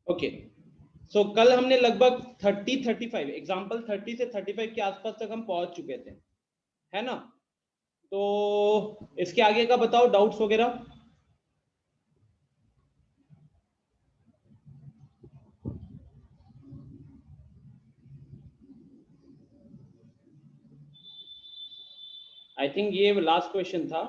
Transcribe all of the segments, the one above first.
Okay, सो कल हमने लगभग 35 एग्जाम्पल 30 से 35 के आसपास तक हम पहुंच चुके थे, है ना? तो इसके आगे का बताओ डाउट्स वगैरह। आई थिंक ये लास्ट क्वेश्चन था।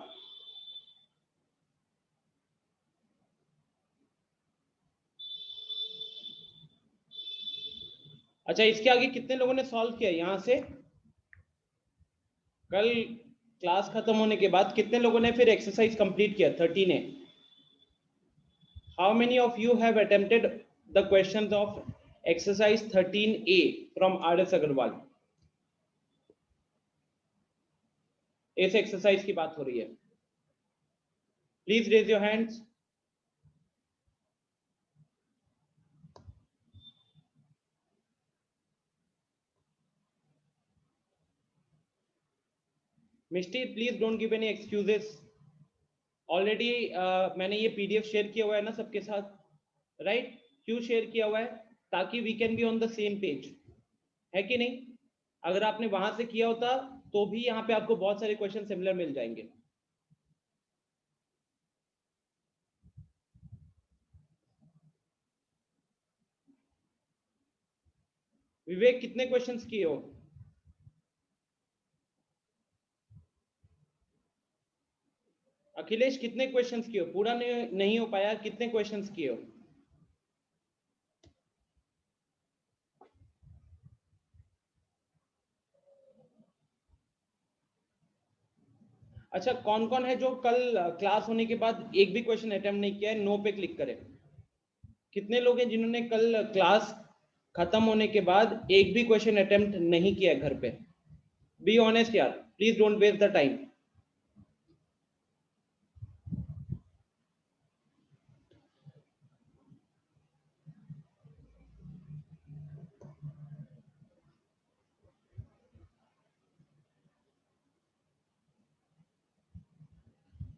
अच्छा, इसके आगे कितने लोगों ने सॉल्व किया यहां से? कल क्लास खत्म होने के बाद कितने लोगों ने फिर एक्सरसाइज कंप्लीट किया? 30 ने। How many of you have attempted the questions of exercise 13A from RS Agarwal? इस एक्सरसाइज की बात हो रही है। Please raise your hands. Misti, please don't give any excuses. Already मैंने ये PDF शेयर किया हुआ है ना सबके साथ, राइट? क्यों शेयर किया हुआ है? ताकि we can be on the same page, है कि नहीं? अगर आपने वहां से किया होता तो भी यहाँ पे आपको बहुत सारे क्वेश्चन सिमिलर मिल जाएंगे। विवेक, कितने क्वेश्चंस किए हो? अखिलेश, कितने क्वेश्चंस किए हो? पूरा नहीं हो पाया, कितने क्वेश्चंस किए हो? अच्छा, कौन कौन है जो कल क्लास होने के बाद एक भी क्वेश्चन अटेम्प्ट नहीं किया है? नो पे क्लिक करें। कितने लोग हैं जिन्होंने कल क्लास खत्म होने के बाद एक भी क्वेश्चन अटेम्प्ट नहीं किया है घर पे? बी ऑनेस्ट यार, please don't waste the time.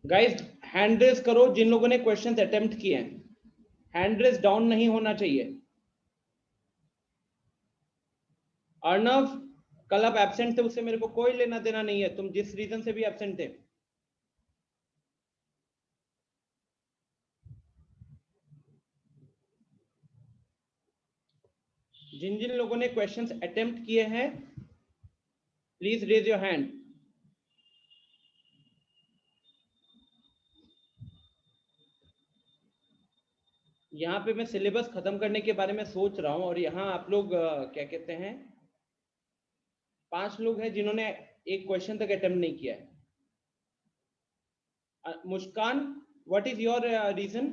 Guys, hand raise करो जिन लोगों ने क्वेश्चंस अटेम्प्ट किए हैं। हैंड रेज डाउन नहीं होना चाहिए। अर्णव, कल आप एब्सेंट थे, उससे मेरे को कोई लेना देना नहीं है, तुम जिस रीजन से भी एब्सेंट थे। जिन जिन लोगों ने क्वेश्चंस अटेम्प्ट किए हैं, प्लीज रेज योर हैंड। यहाँ पे मैं सिलेबस खत्म करने के बारे में सोच रहा हूँ और यहाँ आप लोग क्या कहते हैं, 5 लोग हैं जिन्होंने एक क्वेश्चन तक अटेम्प्ट नहीं किया है। Muskan, what is your reason?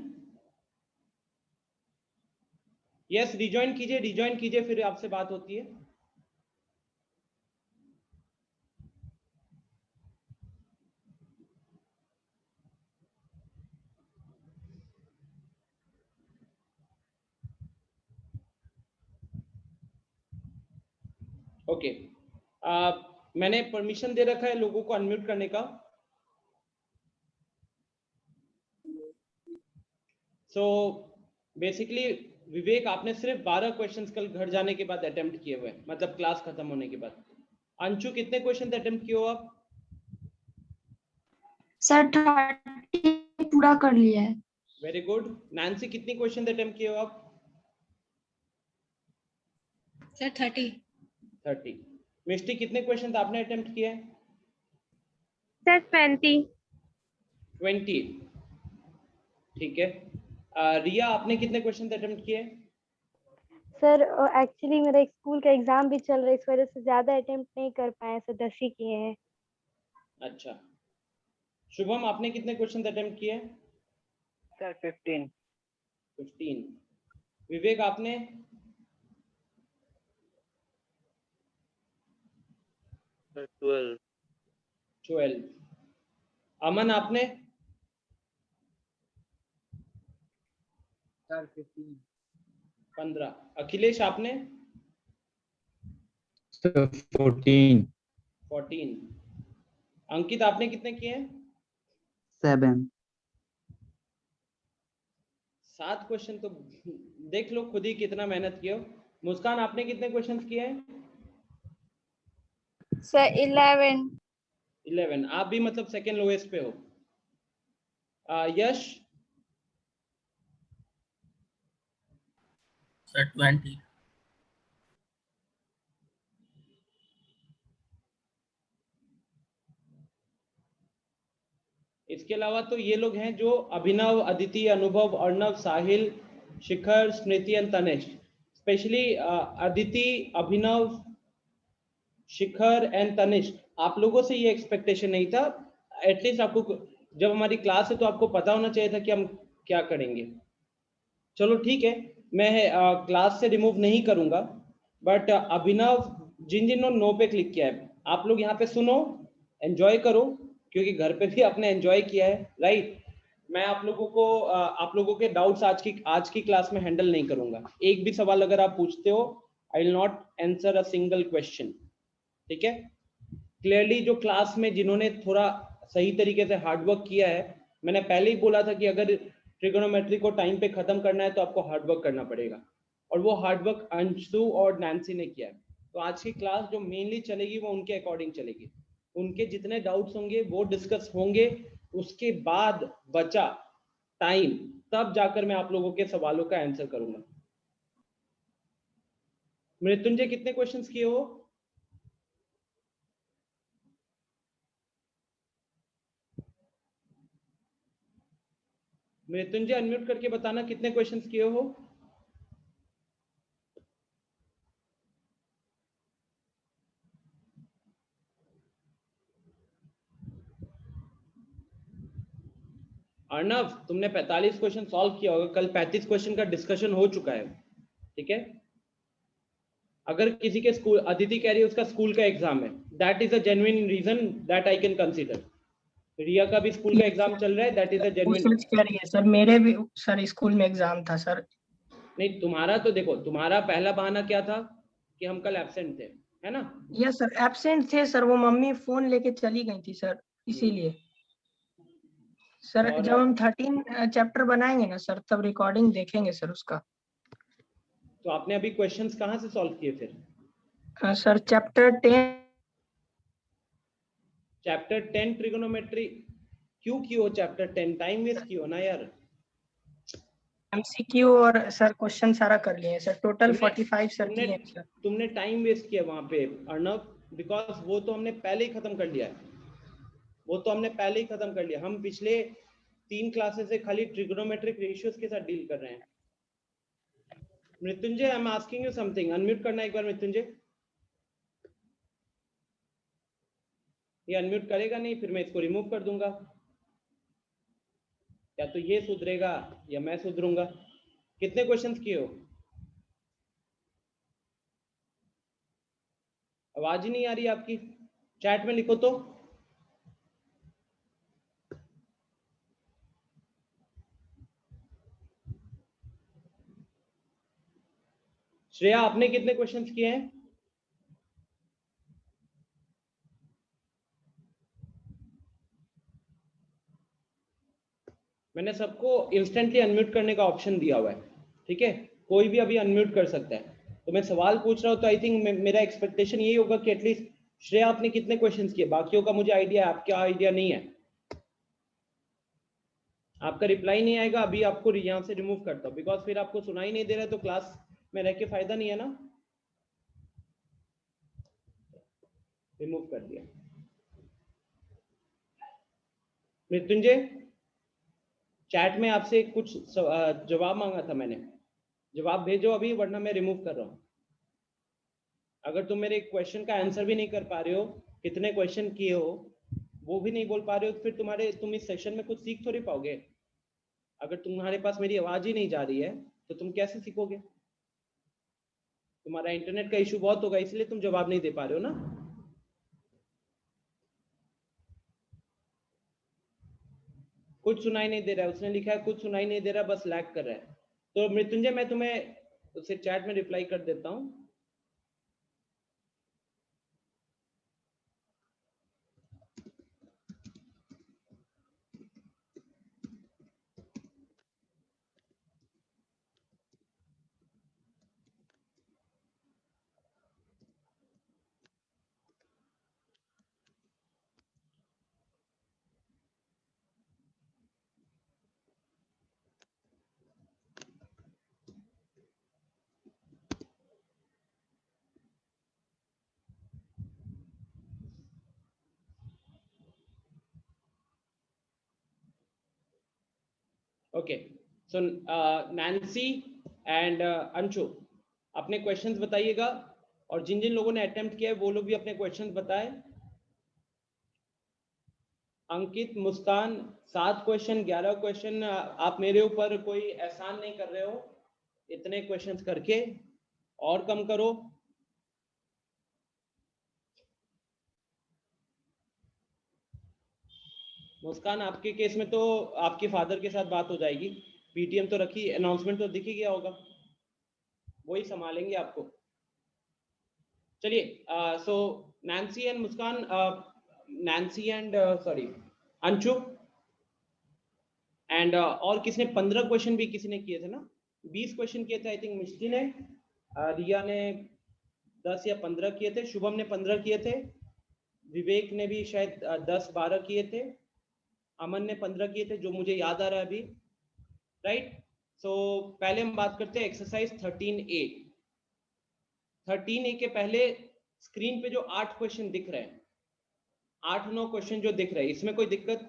Yes, rejoin कीजिए, रिज्वाइन कीजिए, फिर आपसे बात होती है। ओके, मैंने परमिशन दे रखा है लोगों को अनम्यूट करने का। सो बेसिकली विवेक, आपने सिर्फ 12 क्वेश्चंस कल घर जाने के बाद अटेम्प्ट किए हुए हैं, मतलब क्लास खत्म होने के बाद। अंशु, कितने क्वेश्चन अटेम्प्ट किए हो आप? सर 30 पूरा कर लिया है। Very good. नैन्सी, कितनी क्वेश्चन अटेम्प्ट किए हो आप? सर 30। मिष्टी, कितने क्वेश्चन आपने अटेम्प्ट किए हैं? सर 20। ठीक है। रिया, आपने कितने क्वेश्चन अटेम्प्ट किए? सर एक्चुअली मेरा एक स्कूल का एग्जाम भी चल रहा है, इस वजह से ज्यादा अटेम्प्ट नहीं कर पाए, सर 10 ही किए हैं। अच्छा। शुभम, आपने कितने क्वेश्चन अटेम्प्ट किए? सर 15। विवेक, आपने? सर 12। अमन, आपने? सर 15। अखिलेश, आपने? 14। 14। अंकित, आपने कितने किए हैं? 7। 7 क्वेश्चन तो देख लो खुद ही कितना मेहनत किए हो। मुस्कान आपने कितने क्वेश्चंस किए हैं? सर 11। 11। आप भी मतलब सेकंड लोएस्ट पे हो। यश? Sir, 20. इसके अलावा तो ये लोग हैं जो Abhinav, Aditi, Anubhav, Arnav, Sahil, Shikhar, Smriti and Tanishq. Specially Aditi, Abhinav, Shikhar and Tanishq, आप लोगों से ये एक्सपेक्टेशन नहीं था। एटलीस्ट आपको जब हमारी क्लास है तो आपको पता होना चाहिए था कि हम क्या करेंगे। चलो ठीक है, मैं क्लास से रिमूव नहीं करूंगा, बट अभिनव, जिन जिन नो पे क्लिक किया है, आप लोग यहाँ पे सुनो, एंजॉय करो, क्योंकि घर पे भी आपने एंजॉय किया है, राइट। मैं आप लोगों के डाउट्स आज की क्लास में हैंडल नहीं करूंगा। एक भी सवाल अगर आप पूछते हो, I will not answer a single question, ठीक है। क्लियरली जो क्लास में जिन्होंने थोड़ा सही तरीके से हार्डवर्क किया है, मैंने पहले ही बोला था कि अगर ट्रिगोनोमेट्री को टाइम पे खत्म करना है तो आपको हार्डवर्क करना पड़ेगा, और वो हार्डवर्क अंशु और नैन्सी ने किया है। तो आज की क्लास जो मेनली चलेगी वो उनके अकॉर्डिंग चलेगी, उनके जितने डाउट्स होंगे वो डिस्कस होंगे, उसके बाद बचा टाइम तब जाकर मैं आप लोगों के सवालों का आंसर करूंगा। मृत्युंजय कितने क्वेश्चंस किए हो? मृत्युंजय अनम्यूट करके बताना कितने क्वेश्चंस किए हो। अर्णव, तुमने 45 क्वेश्चन सॉल्व किया होगा, कल 35 क्वेश्चन का डिस्कशन हो चुका है, ठीक है। अगर किसी के स्कूल, अदिति कह रही है उसका स्कूल का एग्जाम है, that is a genuine reason that I can consider. Riya का भी स्कूल का एग्जाम चल रहा है, दैट इज अ वो जेन्युइन। सच कह रही है सर, मेरे भी सर स्कूल में एग्जाम था सर। नहीं, तुम्हारा तो देखो, तुम्हारा पहला बहाना क्या था कि हम कल एब्सेंट थे, है ना। यस सर, एब्सेंट थे सर, वो मम्मी फोन लेके चली गई थी सर, इसीलिए। सर और जब हम 13 चैप्टर बनाएंगे ना सर, तब रिकॉर्डिंग देखेंगे सर उसका। तो आपने अभी क्वेश्चंस कहाँ से सॉल्व किए फिर? Sir chapter 10। चैप्टर 10 ट्रिगोनोमेट्री क्यों कियो? चैप्टर 10 टाइम वेस्ट कियो ना यार। एमसीक्यू और सर क्वेश्चन सारा कर लिए सर, टोटल 45 सर तुमने किए हैं सर। तुमने टाइम वेस्ट किया वहां पे अर्णव, बिकॉज वो तो हमने पहले ही खत्म कर लिया है, वो तो हमने पहले ही खत्म कर लिया। हम पिछले 3 क्लासेस से खाली ट्रिगोनोमेट्रिक रेशियोज के साथ डील कर रहे हैं। Mrityunjay, I am asking you something, unmute करना एक बार मृत्युंजय। ये अनम्यूट करेगा नहीं, फिर मैं इसको रिमूव कर दूंगा, या तो ये सुधरेगा या मैं सुधरूंगा। कितने क्वेश्चंस किए हो? आवाज ही नहीं आ रही आपकी, चैट में लिखो तो। श्रेया, आपने कितने क्वेश्चंस किए हैं? मैंने सबको इंस्टेंटली अनम्यूट करने का ऑप्शन दिया हुआ है, ठीक है, कोई भी अभी अनम्यूट कर सकता है। तो मैं सवाल पूछ रहा हूँ तो आई थिंक मेरा एक्सपेक्टेशन यही होगा कि एटलीस्ट श्रेया आपने कितने क्वेश्चंस किए, बाकियों का मुझे आइडिया है, आपका आइडिया नहीं है। आपका रिप्लाई नहीं आएगा, अभी आपको यहाँ से रिमूव करता हूँ, बिकॉज फिर आपको सुनाई नहीं दे रहा है तो क्लास में रह के फायदा नहीं है ना। रिमूव कर दिया। मृत्युंजय, चैट में आपसे कुछ जवाब मांगा था मैंने, जवाब भेजो अभी, वरना मैं रिमूव कर रहा हूँ। अगर तुम मेरे क्वेश्चन का आंसर भी नहीं कर पा रहे हो, कितने क्वेश्चन किए हो वो भी नहीं बोल पा रहे हो, तो फिर तुम इस सेशन में कुछ सीख थोड़ी पाओगे। अगर तुम्हारे पास मेरी आवाज ही नहीं जा रही है तो तुम कैसे सीखोगे? तुम्हारा इंटरनेट का इशू बहुत होगा, इसलिए तुम जवाब नहीं दे पा रहे हो ना। कुछ सुनाई नहीं दे रहा है, उसने लिखा है कुछ सुनाई नहीं दे रहा, बस लैग कर रहा है। तो मृत्युंजय, मैं तुम्हें उसे चैट में रिप्लाई कर देता हूँ। Okay, so Nancy and Anshu अपने क्वेश्चंस बताइएगा, और जिन जिन लोगों ने अटेम्प्ट किया है वो लोग भी अपने क्वेश्चंस बताएं। अंकित, मुस्कान, 7 क्वेश्चन, 11 क्वेश्चन। आप मेरे ऊपर कोई एहसान नहीं कर रहे हो इतने क्वेश्चंस करके, और कम करो। मुस्कान, आपके केस में तो आपके फादर के साथ बात हो जाएगी, पीटीएम तो रखी, अनाउंसमेंट तो दिख ही गया होगा, वही संभालेंगे आपको। चलिए, so Nancy and Muskan, Nancy and sorry Anshu and और किसने 15 क्वेश्चन भी किसी ने किए थे ना, 20 क्वेश्चन किए थे आई थिंक, मिष्टी ने, रिया ने 10 या 15 किए थे, शुभम ने 15 किए थे, विवेक ने भी शायद 10-12 किए थे, अमन ने 15 किए थे जो मुझे याद आ रहा है अभी, राइट। सो पहले हम बात करते हैं एक्सरसाइज 13A। 13A के पहले स्क्रीन पे जो 8 क्वेश्चन दिख रहे हैं, 8-9 क्वेश्चन जो दिख रहे हैं, इसमें कोई दिक्कत?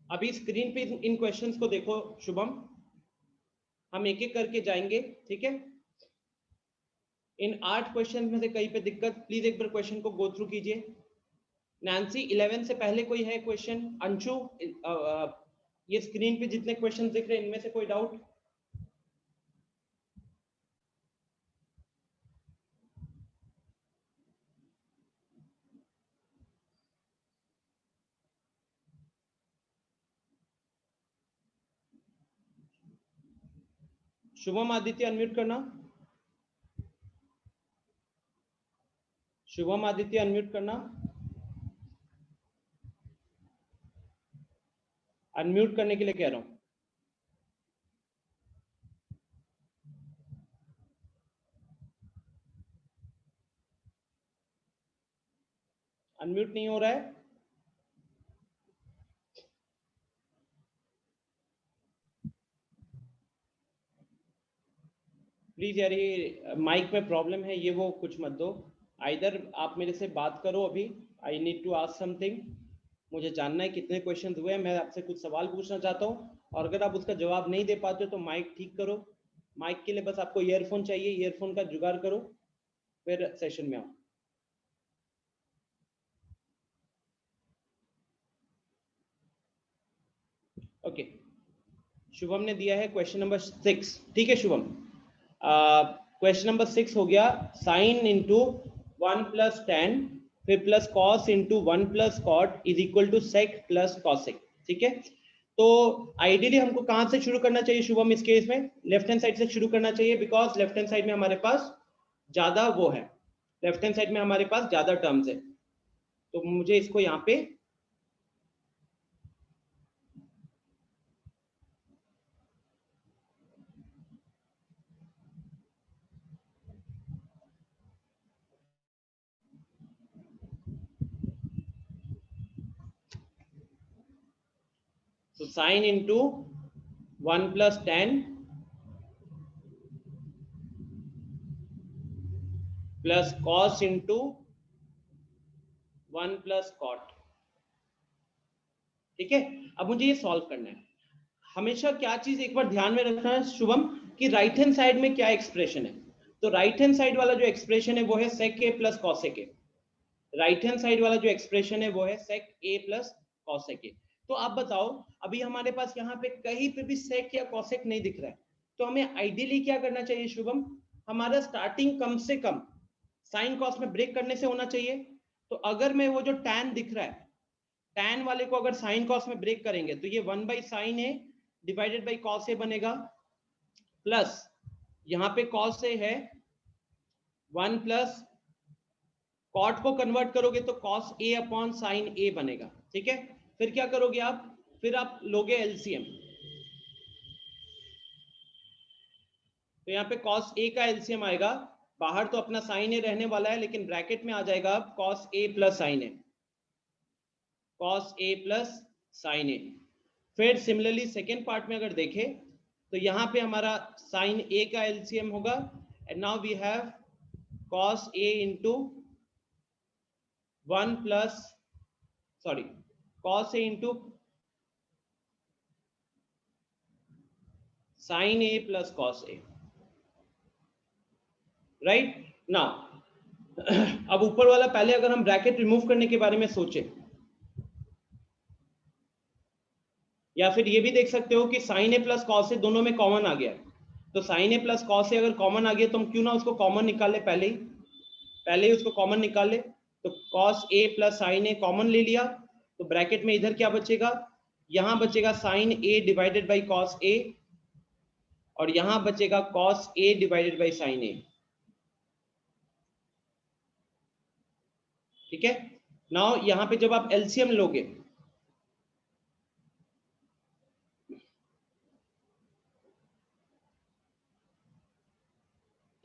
अभी स्क्रीन पे इन क्वेश्चंस को देखो शुभम, हम एक एक करके जाएंगे, ठीक है। इन 8 क्वेश्चन में से कहीं पे दिक्कत, प्लीज एक बार क्वेश्चन को गो थ्रू कीजिए। नैन्सी, 11 से पहले कोई है क्वेश्चन? अंशु, ये स्क्रीन पे जितने क्वेश्चन दिख रहे हैं इनमें से कोई डाउट? शुभम आदित्य अनम्यूट करना, शुभम आदित्य अनम्यूट करना, अनम्यूट करने के लिए कह रहा हूं। अनम्यूट नहीं हो रहा है। प्लीज यार, ये माइक में प्रॉब्लम है, ये वो कुछ मत दो। आइदर आप मेरे से बात करो अभी, I need to ask something, मुझे जानना है कितने क्वेश्चन हुए हैं, मैं आपसे कुछ सवाल पूछना चाहता हूँ, और अगर आप उसका जवाब नहीं दे पाते हो तो माइक ठीक करो। माइक के लिए बस आपको ईयरफोन चाहिए, ईयरफोन का जुगाड़ करो, फिर सेशन में आओ। ओके, शुभम ने दिया है क्वेश्चन नंबर 6, ठीक है शुभम। क्वेश्चन नंबर 6 हो गया, साइन इंटू 1 + tan फिर plus cos into 1 + cot is equal to sec plus cosec, ठीक है। तो आइडियली हमको कहां से शुरू करना चाहिए शुभम? इस केस में लेफ्ट हैंड साइड से शुरू करना चाहिए, बिकॉज लेफ्ट हैंड साइड में हमारे पास ज्यादा वो है, लेफ्ट हैंड साइड में हमारे पास ज्यादा टर्म्स है, तो मुझे इसको यहाँ पे तो sign into 1 + tan plus cos into 1 + cot, ठीक है। अब मुझे ये सॉल्व करना है। हमेशा क्या चीज एक बार ध्यान में रखना है शुभम, कि राइट हैंड साइड में क्या एक्सप्रेशन है। तो राइट हैंड साइड वाला जो एक्सप्रेशन है वो है sec a + cosec a। Right hand side वाला जो एक्सप्रेशन है वो है sec a + cosec a। तो आप बताओ, अभी हमारे पास यहाँ पे कहीं पे भी sec या cosec नहीं दिख रहा है, तो हमें आइडियली क्या करना चाहिए शुभम? हमारा स्टार्टिंग कम से कम साइन कॉस में ब्रेक करने से होना चाहिए। तो अगर मैं वो जो tan दिख रहा है, tan वाले को अगर साइन कॉस में ब्रेक करेंगे तो ये 1/sin a divided by cos a बनेगा, प्लस यहाँ पे cos a है 1 + cot को कन्वर्ट करोगे तो cos a upon sin a बनेगा, ठीक है। फिर क्या करोगे आप? फिर आप लोगे एलसीएम, तो यहाँ पे cos a का एलसीएम आएगा, बाहर तो अपना sin a रहने वाला है, लेकिन ब्रैकेट में आ जाएगा अब cos a + sin a, cos a + sin a। फिर सिमिलरली सेकेंड पार्ट में अगर देखें तो यहाँ पे हमारा sin a का एलसीएम होगा, and now we have cos a into 1 + sorry cos A into sin A plus cos A, right now. अब ऊपर वाला पहले अगर हम ब्रैकेट रिमूव करने के बारे में सोचे, या फिर ये भी देख सकते हो कि sin A plus cos A दोनों में कॉमन आ गया, तो sin A plus cos A अगर कॉमन आ गया तो हम क्यों ना उसको कॉमन निकाल ले, पहले ही उसको कॉमन निकाल ले। तो cos A plus sin A common ले लिया, तो ब्रैकेट में इधर क्या बचेगा, यहां बचेगा sin A divided by cos A, और यहां बचेगा cos A divided by sin A। ठीक है, नाउ यहां पे जब आप एलसीएम लोगे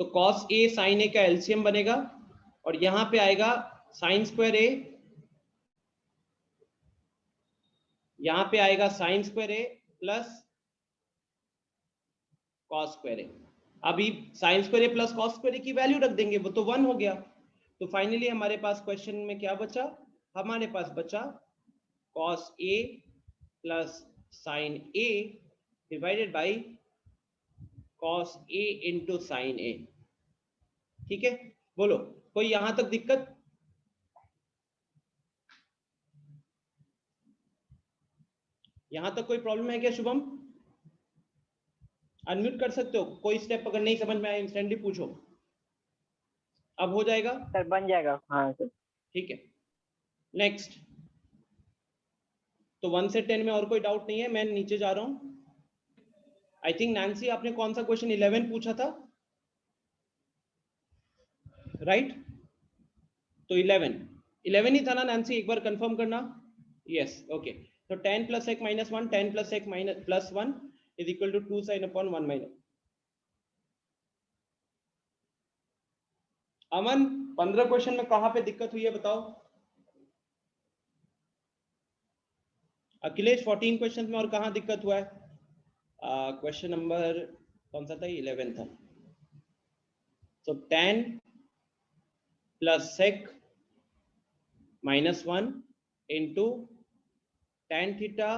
तो cos A sin A का एलसीएम बनेगा, और यहां पे आएगा sin स्क्वायर A, यहां पे आएगा sin square A plus cos square A। अभी sin square A plus cos square A की वैल्यू रख देंगे, वो तो 1 हो गया। तो फाइनली हमारे पास क्वेश्चन में क्या बचा, हमारे पास बचा cos A plus sin A divided by cos A into sin A। ठीक है, बोलो कोई यहां तक दिक्कत? यहां तक कोई प्रॉब्लम है क्या शुभम? अनम्यूट कर सकते हो, कोई स्टेप अगर नहीं समझ में आया इंस्टेंटली पूछो। अब हो जाएगा सर, बन जाएगा। हाँ सर। ठीक है, नेक्स्ट। तो 1 से 10 में और कोई डाउट नहीं है, मैं नीचे जा रहा हूं। आई थिंक नैन्सी आपने कौन सा क्वेश्चन 11 पूछा था, राइट? तो 11 ही था ना नैन्सी, एक बार कंफर्म करना। Yes, okay. तो 10 प्लस एक माइनस 1, 10 प्लस एक minus plus 1 is equal to 2 sine upon 1 minus. Aman 15 question में कहां पे दिक्कत हुई है बताओ? अखिलेश 14 क्वेश्चन में और कहां दिक्कत हुआ है? क्वेश्चन नंबर कौन सा था? 11 था। तो 10 plus sec minus 1 into tan theta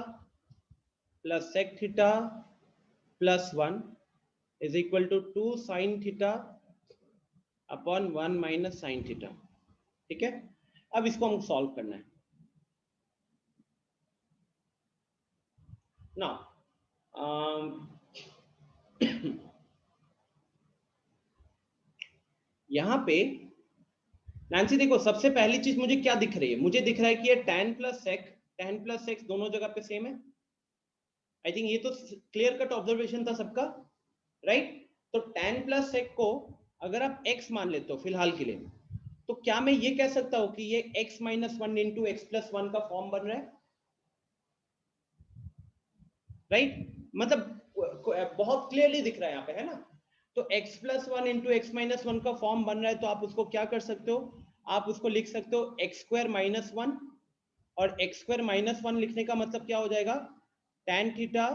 plus sec theta plus 1 is equal to 2 sine theta upon 1 minus sine theta. ठीक है, अब इसको हमको सॉल्व करना है ना। यहां पे नैन्सी देखो, सबसे पहली चीज मुझे क्या दिख रही है, मुझे दिख रहा है कि ये tan प्लस सेक दोनों जगह पे सेम है। आई थिंक ये तो क्लियर कट ऑब्जर्वेशन था सबका, राइट? तो tan प्लस सेक को अगर आप x मान लेते हो फिलहाल के लिए, तो क्या मैं ये कह सकता हूं कि ये x minus 1 into x plus 1 का फॉर्म बन रहा है, राइट? मतलब बहुत क्लियरली दिख रहा है यहाँ पे, है ना? तो x plus 1 into x minus 1 का फॉर्म बन रहा है, तो आप उसको क्या कर सकते हो, आप उसको लिख सकते हो एक्स स्क्वायर माइनस 1, और एक्स स्क्वायर माइनस 1 लिखने का मतलब क्या हो जाएगा, tan theta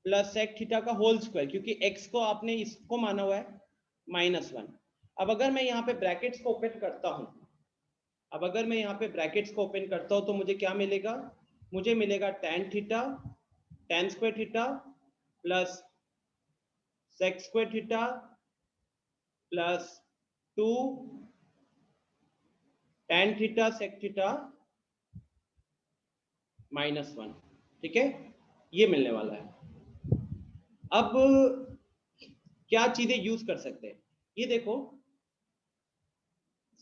plus sec theta का होल स्क्वायर, क्योंकि x को आपने इसको माना हुआ है माइनस 1। अब अगर मैं यहाँ पे ब्रैकेट्स को ओपन करता हूँ, तो मुझे क्या मिलेगा, मुझे मिलेगा tan theta tan square theta plus sec square theta plus 2 tan theta sec theta minus 1। ठीक है, ये मिलने वाला है। अब क्या चीजें यूज कर सकते हैं, ये देखो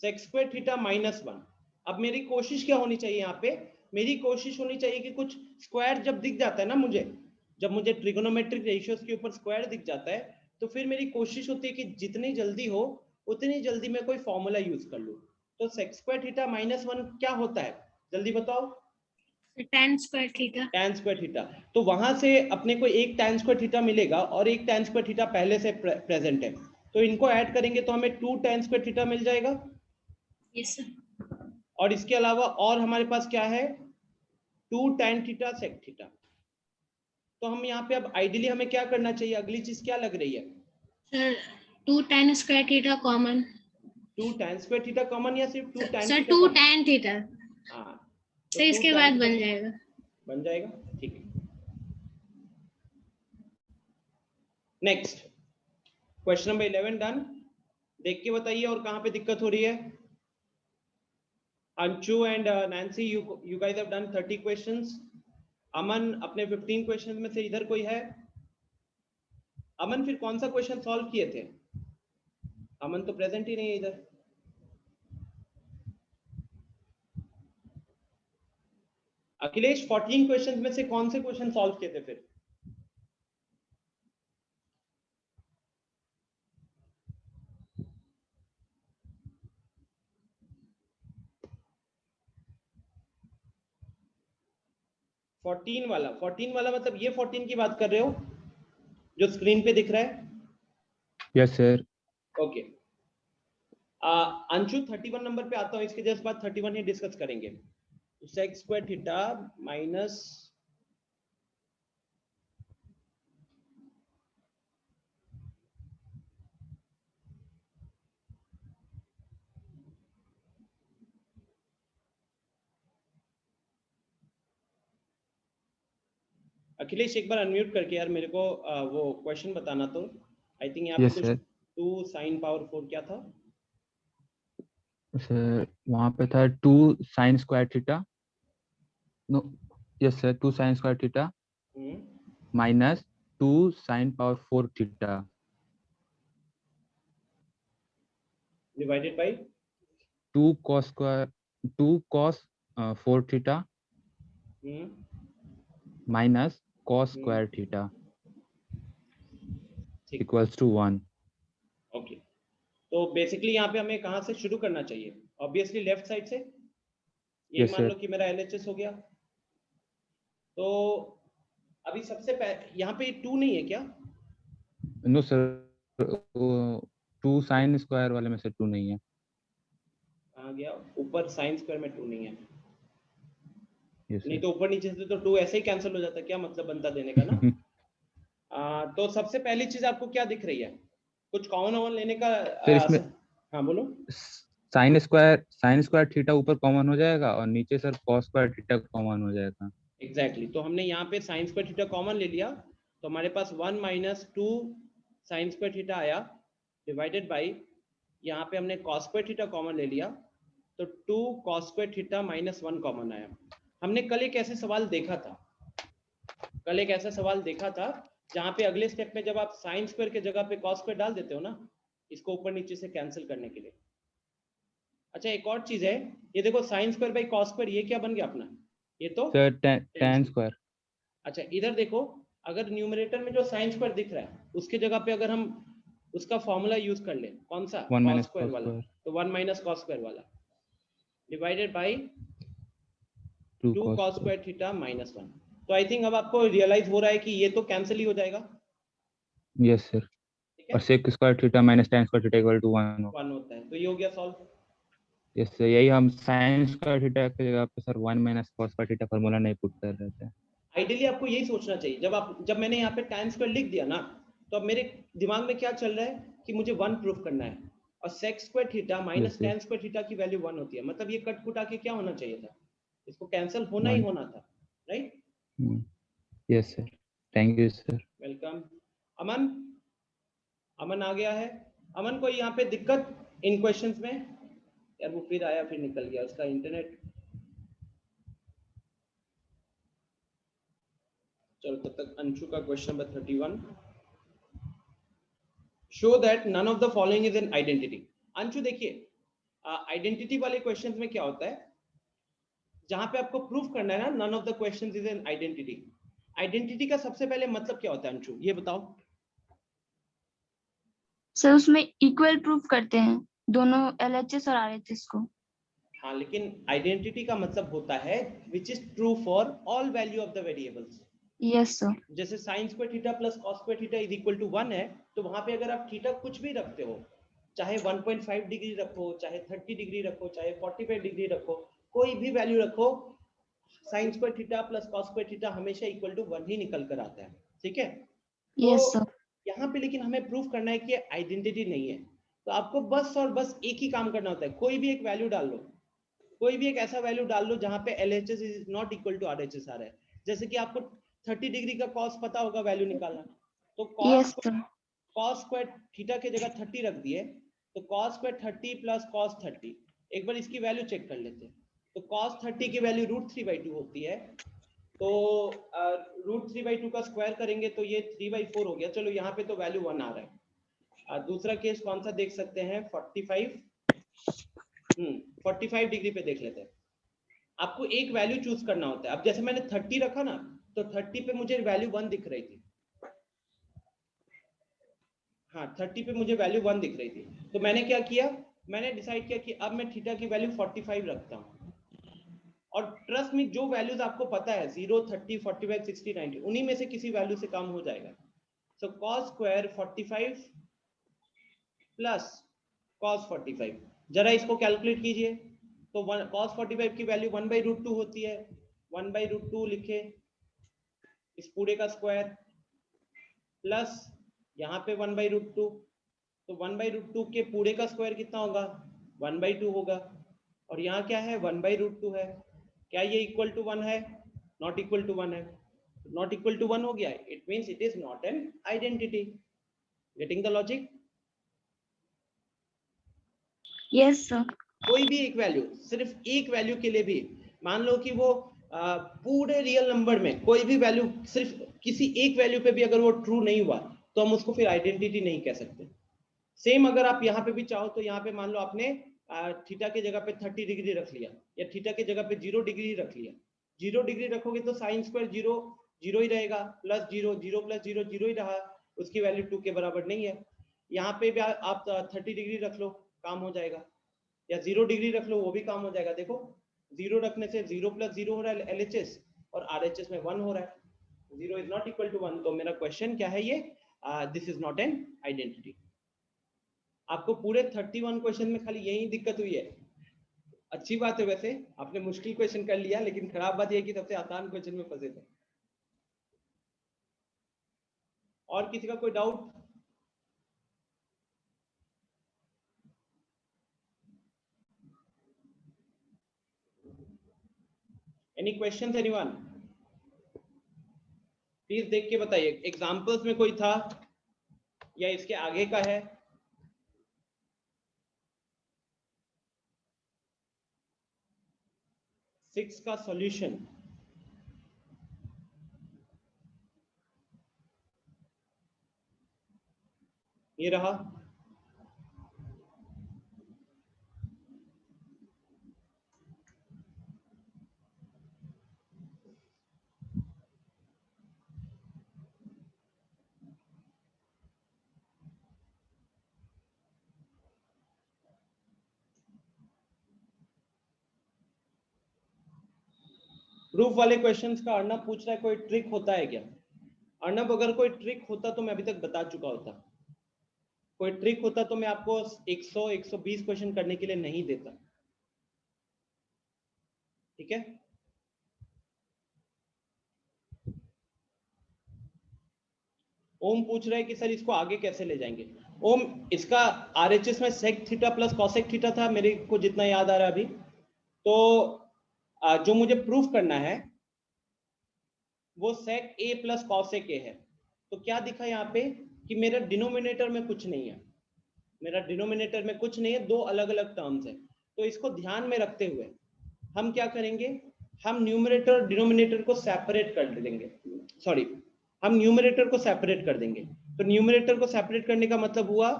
सेक स्क्वायर थीटा माइनस 1। अब मेरी कोशिश क्या होनी चाहिए यहाँ पे, मेरी कोशिश होनी चाहिए कि कुछ स्क्वायर जब दिख जाता है ना मुझे, जब मुझे ट्रिगोनोमेट्रिक रेशियोज के ऊपर स्क्वायर दिख जाता है, तो फिर मेरी कोशिश होती है कि जितनी जल्दी हो उतनी जल्दी मैं कोई फॉर्मूला यूज कर लूं। तो सेक स्क्वायर थीटा माइनस 1 क्या होता है, जल्दी बताओ? tan square theta. tan square theta. तो वहां से अपने को एक tan स्क्वायर थीटा मिलेगा और एक tan स्क्वायर थीटा पहले से प्रेजेंट है, तो इनको ऐड करेंगे तो हमें 2 tan स्क्वायर थीटा मिल जाएगा। Yes sir. और इसके अलावा और हमारे पास क्या है, 2 tan थीटा सेक थीटा। तो हम यहाँ पे अब आइडियली हमें क्या करना चाहिए, अगली चीज क्या लग रही है sir 2 tan square theta common. 2 tan square theta common या सिर्फ 2 tan sir theta 2 common? tan theta. हाँ, सर इसके बाद बन जाएगा। बन जाएगा, ठीक है। Next question number 11 done. देख के बताइए और कहां पे दिक्कत हो रही है। Anshu and Nancy, you guys have done 30 questions. Aman अपने 15 क्वेश्चंस में से इधर कोई है? अमन फिर कौन सा क्वेश्चन सॉल्व किए थे? अमन तो प्रेजेंट ही नहीं है इधर। अखिलेश 14 क्वेश्चंस में से कौन से क्वेश्चन सॉल्व किए थे फिर? फोर्टीन वाला मतलब ये 14 की बात कर रहे हो जो स्क्रीन पे दिख रहा है? Yes sir. Okay. Anshu 31 number पे आता हूं, इसके जस्ट बाद 31 ही डिस्कस करेंगे। sec square theta minus Akhilesh एक बार अनम्यूट करके यार मेरे को वो क्वेश्चन बताना। तो आई थिंक यहाँ पे यस कुछ सर। 2 sin पावर 4 क्या था? सर वहाँ पे था 2 sine square theta, no yes sir 2 sine square theta minus 2 sine power 4 theta divided by 2 cos 4 theta minus cos square theta ठीक। Equals to 1। ओके, तो बेसिकली यहाँ पे हमें कहाँ से शुरू करना चाहिए? ऑब्वियसली लेफ्ट साइड से। ये Yes, मान sir. लो कि मेरा LHS हो गया। तो अभी सबसे पहले यहाँ पे 2 नहीं है क्या? नो सर, 2 साइन स्क्वायर वाले में से 2 नहीं है। कहाँ गया? ऊपर साइन स्क्वायर में 2 नहीं है। यस नहीं सर। तो ऊपर नीचे से तो 2 ऐसे ही कैंसिल हो जाता, क्या मतलब बनता देने का ना? तो सबसे पहली चीज आपको क्या दिख रही है? कुछ कॉमन लेने का सर इसमें हाँ बोलो। साइन स्क्वायर थीटा ऊपर कॉमन हो जाएगा और नीचे sir cos square theta common हो जाएगा। एग्जैक्टली तो हमने यहाँ पे साइन स्क्वायर थीटा कॉमन ले लिया, तो हमारे पास 1 माइनस 2 साइन स्क्वायर थीटा आया, डिवाइडेड बाई यहाँ पे हमने cos स्क्वायर थीटा कॉमन ले लिया, तो 2 cos square theta minus 1 common आया। हमने कल एक ऐसे सवाल देखा था, जहाँ पे अगले स्टेप में जब आप साइन स्क्वायर के जगह पे cos स्क्वायर डाल देते हो ना, इसको ऊपर नीचे से कैंसिल करने के लिए। अच्छा एक और चीज है, ये देखो sine square by cos square, ये क्या बन गया अपना? ये तो सर tan स्क्वायर। अच्छा इधर देखो, अगर न्यूमरेटर में जो साइन स्क्वायर दिख रहा है उसके जगह पे अगर हम उसका फॉर्मूला यूज कर ले, कौन सा? 1 cos minus स्क्वायर cos वाला, square, तो 1 माइनस cos स्क्वायर वाला divided by 2 2 cos cos square theta minus 1। तो आई थिंक अब आपको रियलाइज हो रहा है कि ये तो कैंसिल ही हो जाएगा। Yes sir. ठीक है, और sec square theta minus tan square theta equal to 1 हो। 1 होता है, तो ये हो गया सॉल्व। यस सर, यही हम sin स्क्वायर थीटा की जगह पे sir 1 minus cos square theta formula नहीं पुट कर रहे थे। आइडियली आपको यही सोचना चाहिए। जब मैंने यहाँ पे tan स्क्वायर लिख दिया ना, तो अब मेरे दिमाग में क्या चल रहा है कि मुझे 1 प्रूफ करना है, और sec square theta minus Yes, yes. tan square theta की वैल्यू 1 होती है, मतलब ये कट कुटा के क्या होना चाहिए था? इसको कैंसिल होना ही 1. होना था, right? Yes sir, thank you sir. Welcome. Aman आ गया है। अमन को यहाँ पे दिक्कत इन क्वेश्चंस में? यार वो फिर आया फिर निकल गया, उसका इंटरनेट। चलो तब तक अंशु का question number 31, show that none of the following is an identity. Anshu देखिए, आइडेंटिटी वाले क्वेश्चंस में क्या होता है, जहां पे आपको प्रूफ करना है ना none of the questions is an identity. Identity का सबसे पहले मतलब क्या होता है अंशु, ये बताओ। सर उसमें इक्वल प्रूफ करते हैं दोनों LHS और RHS को। हाँ लेकिन आइडेंटिटी का मतलब होता है which is true for all value of the variables. Yes sir. जैसे sin square theta plus cos square theta is equal to 1 है, तो वहां पे अगर आप थीटा कुछ भी रखते हो, चाहे 1.5 डिग्री रखो, चाहे 30 डिग्री रखो, चाहे 45 डिग्री रखो, कोई भी वैल्यू रखो, sin square theta plus cos square theta हमेशा इक्वल टू 1 ही निकल कर आता है। ठीक है, यस तो सर। यहाँ पे लेकिन हमें प्रूफ करना है कि आइडेंटिटी नहीं है, तो आपको बस और बस एक ही काम करना होता है, कोई भी एक वैल्यू डाल लो, कोई भी एक ऐसा वैल्यू डाल लो जहां पे LHS is not equal to RHS आ रहा है। जैसे कि आपको 30 डिग्री का कॉस पता होगा वैल्यू निकालना, तो yes sir. Cos square theta की जगह 30 रख दिए, तो कॉस स्क्वायर 30 प्लस कॉस 30। एक बार इसकी वैल्यू चेक कर लेते हैं। तो कॉस 30 की वैल्यू √3/2 होती है, तो √3/2 का स्क्वायर करेंगे तो ये 3/4 हो गया। चलो यहाँ पे तो वैल्यू 1 आ रहा है। दूसरा केस कौन सा देख सकते हैं? 45 डिग्री पे देख लेते हैं। आपको एक वैल्यू चूज करना होता है। अब जैसे मैंने 30 रखा ना, तो 30 पे मुझे वैल्यू 1 दिख रही थी। हाँ, 30 पे मुझे वैल्यू 1 दिख रही थी, तो मैंने क्या किया, मैंने डिसाइड किया कि अब मैं थीटा की वैल्यू 45 रखता हूँ। और ट्रस्ट में जो वैल्यूज आपको पता है 0, 30, 45, 60, 90, उन्हीं में से किसी वैल्यू से काम हो जाएगा। So cos square 45 plus cos 45, जरा इसको कैलकुलेट कीजिए। तो कॉस 45 की वैल्यू 1/√2 होती है। 1/√2 लिखे, इस पूरे का स्क्वायर, प्लस यहाँ पे 1/√2, तो 1/√2 के पूरे का स्क्वायर कितना होगा? 1/2 होगा। और यहाँ क्या है? 1/√2 है। क्या ये इक्वल टू 1 है? नॉट इक्वल टू 1 है। नॉट इक्वल टू 1 हो गया, it means it is not an identity. Getting the logic? Yes sir. कोई भी एक वैल्यू, सिर्फ एक वैल्यू के लिए भी, मान लो कि वो पूरे रियल नंबर में कोई भी वैल्यू, सिर्फ किसी एक वैल्यू पे भी अगर वो ट्रू नहीं हुआ, तो हम उसको फिर आइडेंटिटी नहीं कह सकते। सेम अगर आप यहाँ पे भी चाहो, तो यहाँ पे मान लो आपने थीटा की जगह पे 30 डिग्री रख लिया, या थीटा की जगह पे 0 डिग्री रख लिया। 0 डिग्री रखोगे तो साइन स्क्वायर 0 0 ही रहेगा, प्लस 0 0 प्लस 0 0 ही रहा, उसकी वैल्यू 2 के बराबर नहीं है। यहाँ पे भी आप 30 डिग्री रख लो, काम हो जाएगा, या 0 डिग्री रख लो, वो भी काम हो जाएगा। देखो 0 रखने से 0 प्लस 0 हो रहा है LHS, और RHS में 1 हो रहा है। 0 इज नॉट इक्वल टू 1, तो मेरा क्वेश्चन क्या है? ये this is not an identity. आपको पूरे 31 क्वेश्चन में खाली यही दिक्कत हुई है। अच्छी बात है, वैसे आपने मुश्किल क्वेश्चन कर लिया, लेकिन खराब बात यह है कि सबसे आसान क्वेश्चन में फंसे थे। और किसी का कोई doubt? Any question anyone? Please देख के बताइए, एग्जांपल्स में कोई था या इसके आगे का है? सिक्स का सॉल्यूशन ये रहा। प्रूफ वाले क्वेश्चंस का अर्णव पूछ रहा है, कोई ट्रिक होता है क्या? अर्णव, अगर कोई ट्रिक होता तो मैं अभी तक बता चुका होता। कोई ट्रिक होता तो मैं आपको 100 120 क्वेश्चन करने के लिए नहीं देता। ठीक है, ओम पूछ रहा है कि सर इसको आगे कैसे ले जाएंगे। ओम, इसका RHS में sec theta plus cosec theta था, मेरे को जितना याद आ रहा है अभी। तो जो मुझे प्रूफ करना है वो सेक A प्लस कॉसेक A है। तो क्या दिखा यहाँ पे कि मेरा डिनोमिनेटर में कुछ नहीं है, मेरा डिनोमिनेटर में कुछ नहीं है, दो अलग अलग टर्म्स है। तो इसको ध्यान में रखते हुए हम क्या करेंगे, हम न्यूमरेटर और डिनोमिनेटर को सेपरेट कर देंगे। सॉरी, हम न्यूमरेटर को सेपरेट कर देंगे। तो न्यूमरेटर को सेपरेट करने का मतलब हुआ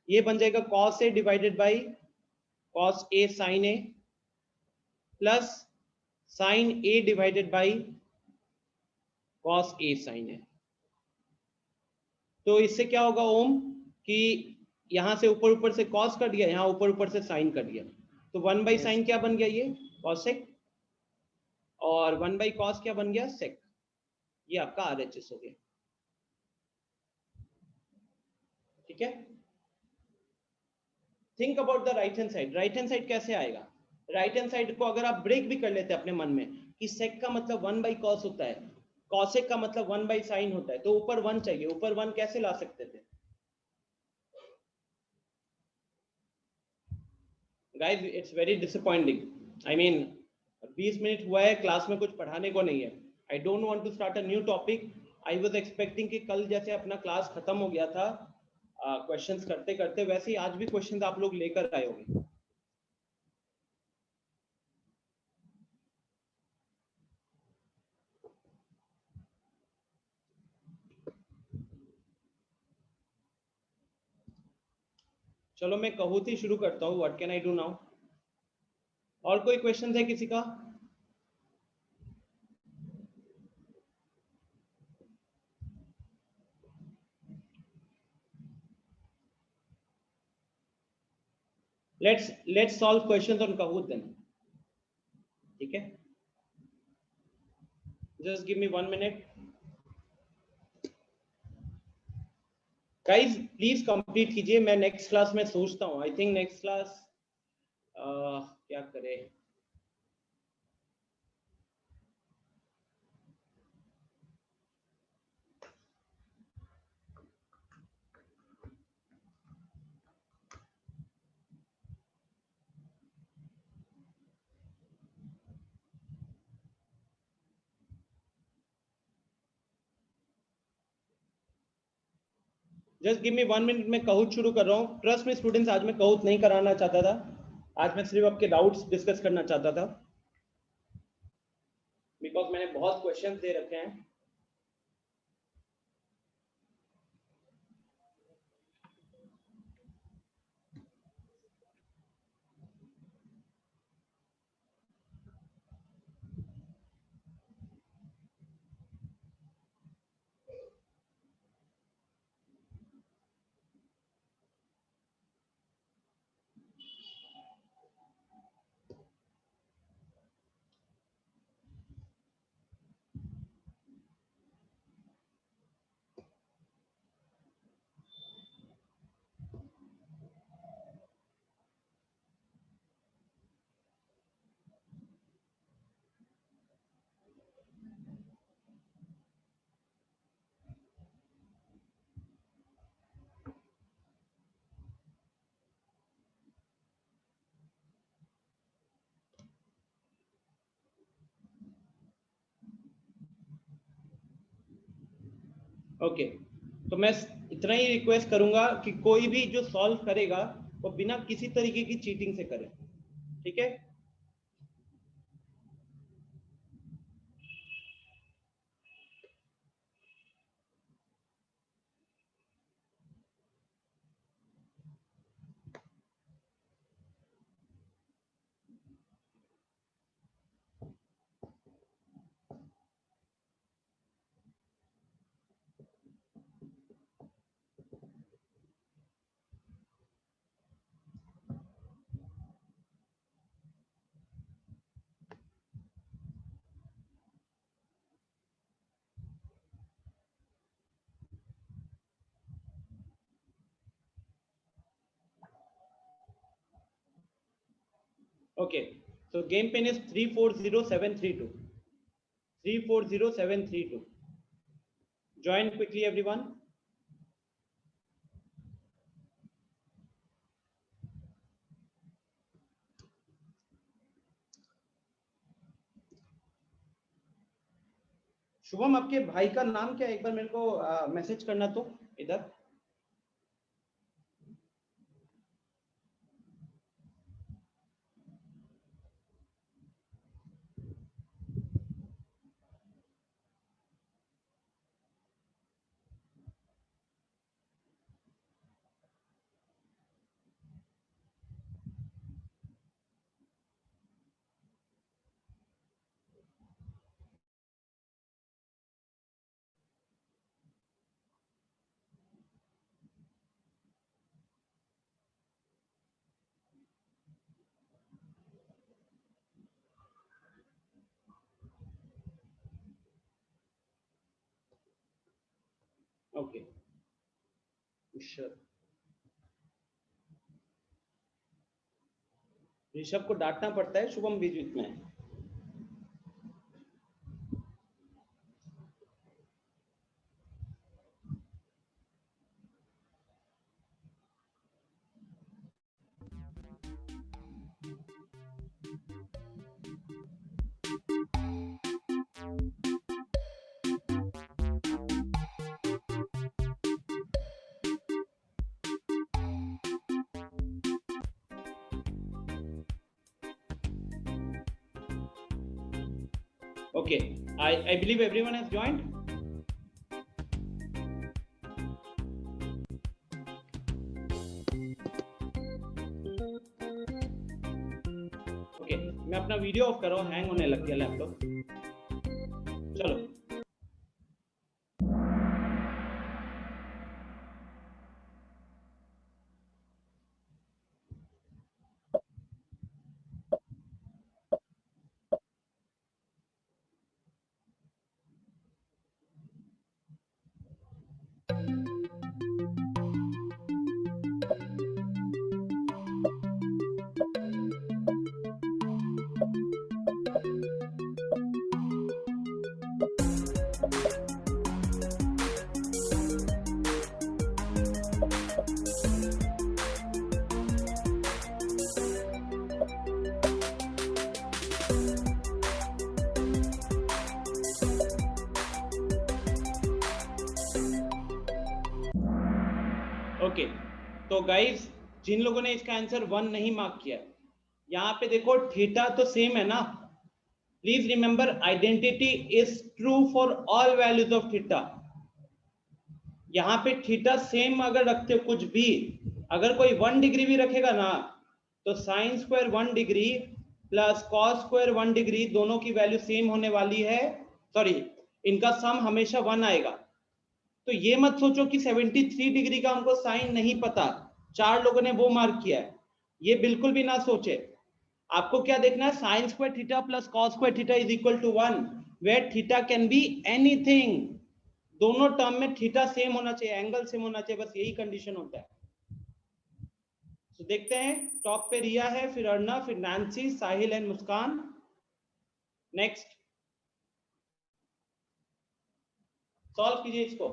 ये बन जाएगा cos A divided by cos A sin A plus sin A divided by cos A sin A। तो इससे क्या होगा ओम कि यहां से ऊपर ऊपर से cos कर दिया, यहाँ ऊपर ऊपर से sin कर दिया, तो 1 बाई साइन क्या बन गया? ये cosec, और 1 बाई cos क्या बन गया? sec। ये आपका RHS हो गया। ठीक है, think about the right hand side. Right hand side कैसे आएगा? राइट हैंड साइड को अगर आप ब्रेक भी कर लेते हैं अपने मन में कि sec का मतलब 1 बाई cos होता है, cosec का मतलब 1 बाई sin होता है, तो ऊपर 1 चाहिए। ऊपर 1 कैसे ला सकते थे guys? It's very disappointing. I mean 20 minute हुआ है, क्लास में कुछ पढ़ाने को नहीं है. I don't want to start a new topic. I was expecting कि कल जैसे अपना क्लास खत्म हो गया था क्वेश्चंस करते करते, वैसे ही आज भी क्वेश्चंस आप लोग लेकर आए होंगे. चलो मैं कहूत ही शुरू करता हूँ. What can I do now? और कोई क्वेश्चन है किसी का? let's solve questions on Kahoot then. ठीक है, just give me 1 minute. Guys please complete कीजिए. मैं नेक्स्ट क्लास में सोचता हूँ, आई थिंक नेक्स्ट क्लास क्या करें. Just give me 1 minute. मैं कहूत शुरू कर रहा हूँ. ट्रस्ट में स्टूडेंट्स, आज मैं कहूत नहीं कराना चाहता था. आज मैं सिर्फ आपके डाउट्स डिस्कस करना चाहता था, बिकॉज मैंने बहुत क्वेश्चंस दे रखे हैं. ओके, तो मैं इतना ही रिक्वेस्ट करूंगा कि कोई भी जो सॉल्व करेगा वो बिना किसी तरीके की चीटिंग से करे. ठीक है? Okay, so game pin is 340732. 340732. Join quickly, everyone. Shubham, आपके भाई का नाम क्या है? एक बार मेरे को मैसेज करना तो इधर. Okay, sure. ऋषभ को डांटना पड़ता है, शुभम बीच बीच में. Okay, I believe everyone has joined. Okay, मैं अपना वीडियो ऑफ कर रहा हूँ, हैंग होने लग गया लैपटॉप। चलो ओके, तो गाइस जिन लोगों ने इसका आंसर 1 नहीं मार्क किया, यहाँ पे देखो थीटा तो सेम है ना। Please remember identity is true for all values of theta. यहाँ पे थीटा सेम अगर रखते हो कुछ भी, अगर कोई 1 डिग्री भी रखेगा ना, तो sine square 1 degree plus cos square 1 degree दोनों की वैल्यू सेम होने वाली है। सॉरी, इनका सम हमेशा 1 आएगा। तो ये मत सोचो कि 73 डिग्री का हमको साइन नहीं पता, 4 लोगों ने वो मार्क किया है, ये बिल्कुल भी ना सोचे। आपको क्या देखना है, sine square theta plus cos square theta is equal to 1, where theta can be anything. दोनों टर्म में थीटा सेम होना चाहिए, एंगल सेम होना चाहिए, बस यही कंडीशन होता है। तो देखते हैं, टॉप पे रिया है, फिर अर्णव, फिर Nancy, Sahil and Muskan. Next solve कीजिए इसको।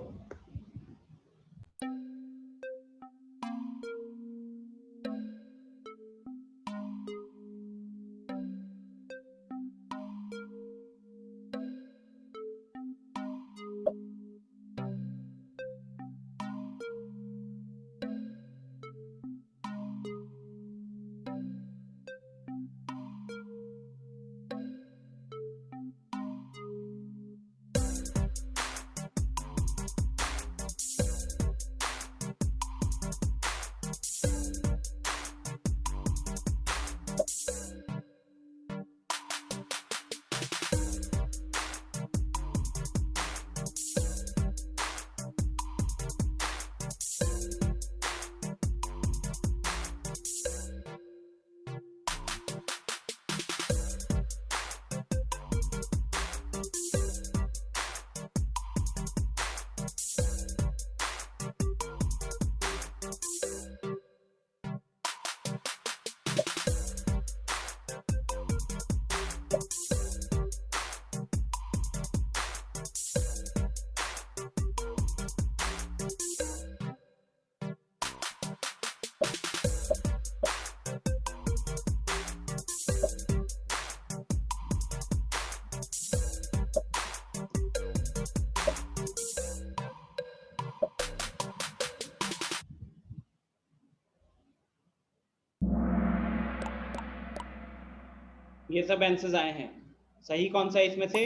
ये सब आंसर्स आए हैं, सही कौन सा है इसमें से?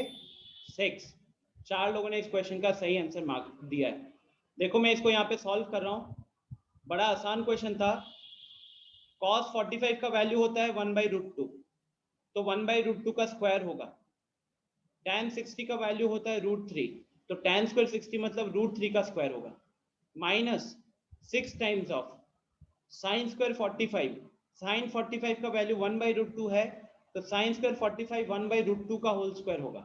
6। 4 लोगों ने इस क्वेश्चन का सही आंसर मार्क दिया है। देखो मैं इसको यहाँ पे सॉल्व कर रहा हूँ, बड़ा आसान क्वेश्चन था। cos 45 का वैल्यू होता है 1/√2, तो 1/√2 का स्क्वायर होगा। tan 60 का वैल्यू होता है √3, तो tan स्क्वायर 60 मतलब √3 का स्क्वायर होगा, minus 6 times of sin square 45। sin 45 का वैल्यू 1/√2 है, तो sin स्क्वायर 45 1/√2 का होल स्क्वायर होगा,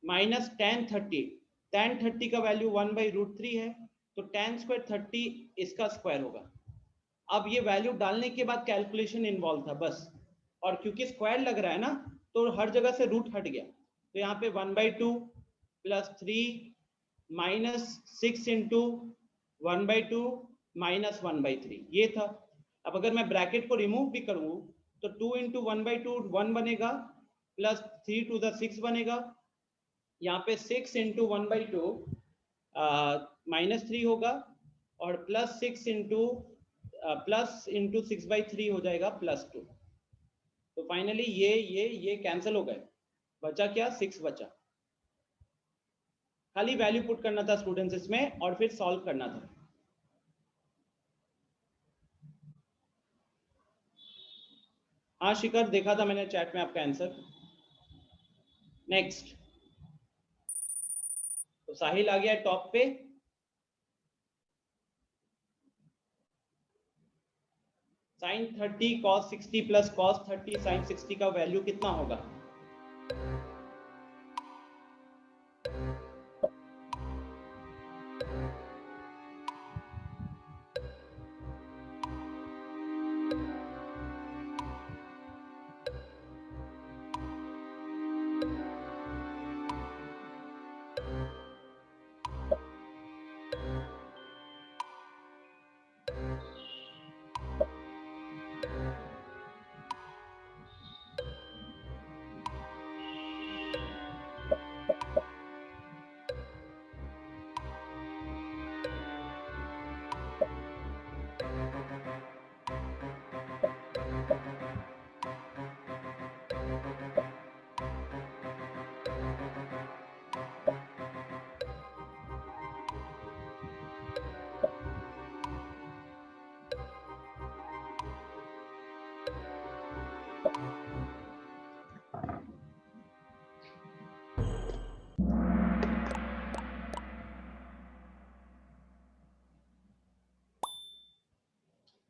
माइनस tan 30 का वैल्यू 1/√3 है, तो tan स्क्वायर 30 इसका स्क्वायर होगा। अब ये वैल्यू डालने के बाद कैलकुलेशन इन्वॉल्व था बस, और क्योंकि स्क्वायर लग रहा है ना, तो हर जगह से रूट हट गया, तो यहाँ पे 1/2 प्लस 3 माइनस 6 इंटू 1/2 माइनस 1/3 ये था। अब अगर मैं ब्रैकेट को रिमूव भी करूँ तो 2 इंटू 1/2 1 बनेगा, प्लस 3 टू द 6 बनेगा, यहाँ पे 6 इंटू 1/2 माइनस 3 होगा, और प्लस 6 इंटू 6/3 हो जाएगा +2। तो फाइनली ये कैंसिल हो गए, बचा क्या 6 बचा। खाली वैल्यू पुट करना था स्टूडेंट्स इसमें और फिर सॉल्व करना था। हाँ शिखर, देखा था मैंने चैट में आपका आंसर। नेक्स्ट, तो साहिल आ गया टॉप पे। sin 30 cos 60 plus cos 30 sin 60 का वैल्यू कितना होगा?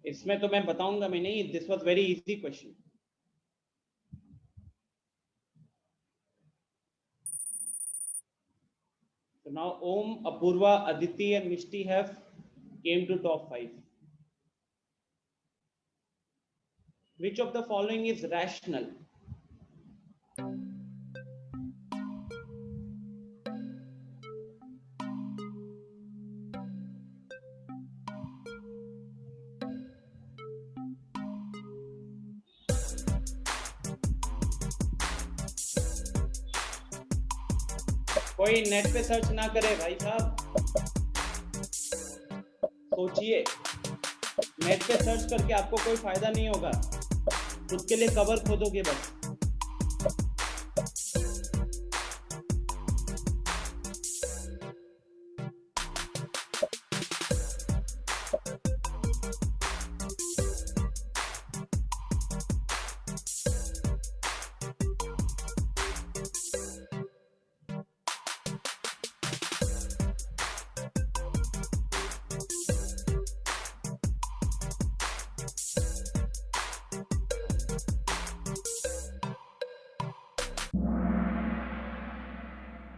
इसमें तो मैं बताऊंगा मैं नहीं, this was very easy question. So now Om, Apurva, Aditi and Mishti have came to top 5. Which of the following is rational? कोई नेट पे सर्च ना करे भाई साहब, सोचिए। नेट पे सर्च करके आपको कोई फायदा नहीं होगा, खुद के लिए कवर खोदोगे बस।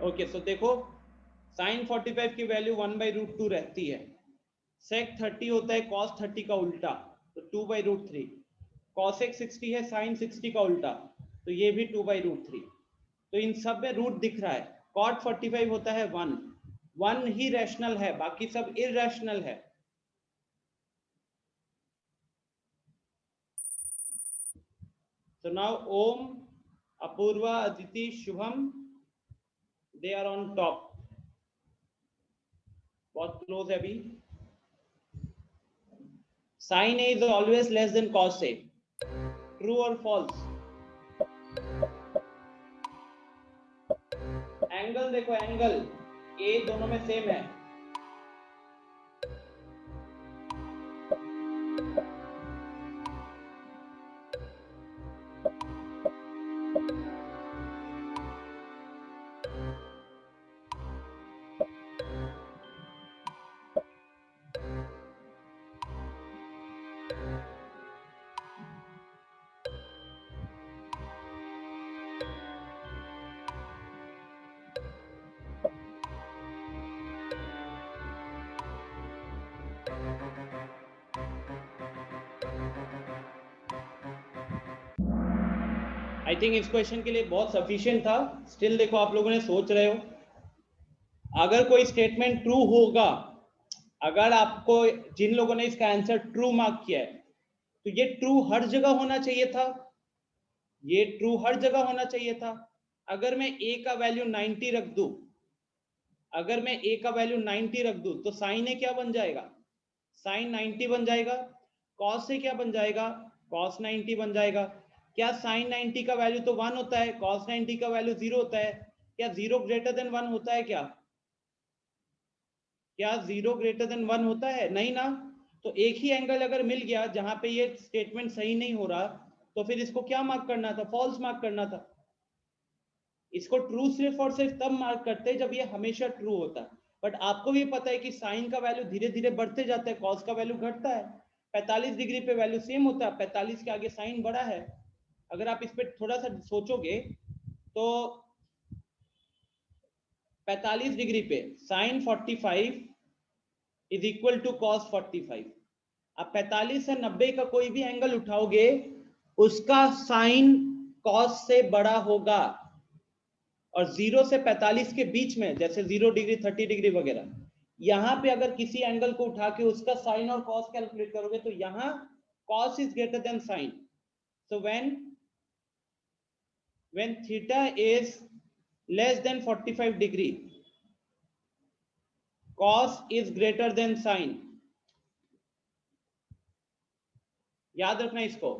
ओके सो देखो, sin 45 की वैल्यू 1/√2 रहती है। sec 30 होता है cos 30 का उल्टा, तो 2/√3। cosec 60 है sin 60 का उल्टा, तो ये भी 2/√3। तो इन सब में रूट दिख रहा है। cot 45 होता है 1 ही रैशनल है, बाकी सब इरैशनल है। So now Om, Apurva, Aditi, Shubham, they are on top. बहुत क्लोज है अभी। sin A is always less than cos A. True or false? Angle देखो, एंगल A दोनों में सेम है। आई थिंक इस क्वेश्चन के लिए बहुत सफिशिएंट था। स्टिल देखो, आप लोगों ने सोच रहे हो, अगर कोई स्टेटमेंट ट्रू होगा, अगर आपको जिन लोगों ने इसका आंसर ट्रू मार्क किया है, तो ये ट्रू हर जगह होना चाहिए था। ये ट्रू हर जगह होना चाहिए था। अगर मैं a का वैल्यू 90 रख दूं, अगर मैं a का वैल्यू 90 रख दूं, तो साइन ए क्या बन जाएगा? साइन 90 बन जाएगा। कॉस से क्या बन जाएगा? कॉस 90 बन जाएगा। क्या साइन 90 का वैल्यू तो 1 होता है, कॉस 90 का वैल्यू 0 होता है, क्या 0 ग्रेटर देन 1 होता है? क्या 0 ग्रेटर देन 1 होता है? नहीं ना। तो एक ही एंगल अगर मिल गया जहां पे ये स्टेटमेंट सही नहीं हो रहा, तो फिर इसको क्या मार्क करना था? फॉल्स मार्क करना था। इसको ट्रू सिर्फ और सिर्फ तब मार्क करते हैं जब ये हमेशा ट्रू होता है। बट आपको भी पता है कि साइन का वैल्यू धीरे धीरे बढ़ते जाता है, कॉस का वैल्यू घटता है। 45 डिग्री पे वैल्यू सेम होता है, 45 के आगे साइन बड़ा है। अगर आप इस पे थोड़ा सा सोचोगे तो 45 डिग्री पे sine 45 is equal to cos 45। आप 45 से 90 का कोई भी एंगल उठाओगे, उसका साइन कॉस से बड़ा होगा। और 0 से 45 के बीच में, जैसे 0 डिग्री 30 डिग्री वगैरह, यहां पे अगर किसी एंगल को उठा के उसका साइन और कॉस कैलकुलेट करोगे तो यहां cos is greater than sine. So when theta is less than 45 degree, cos is greater than sin। याद रखना इसको।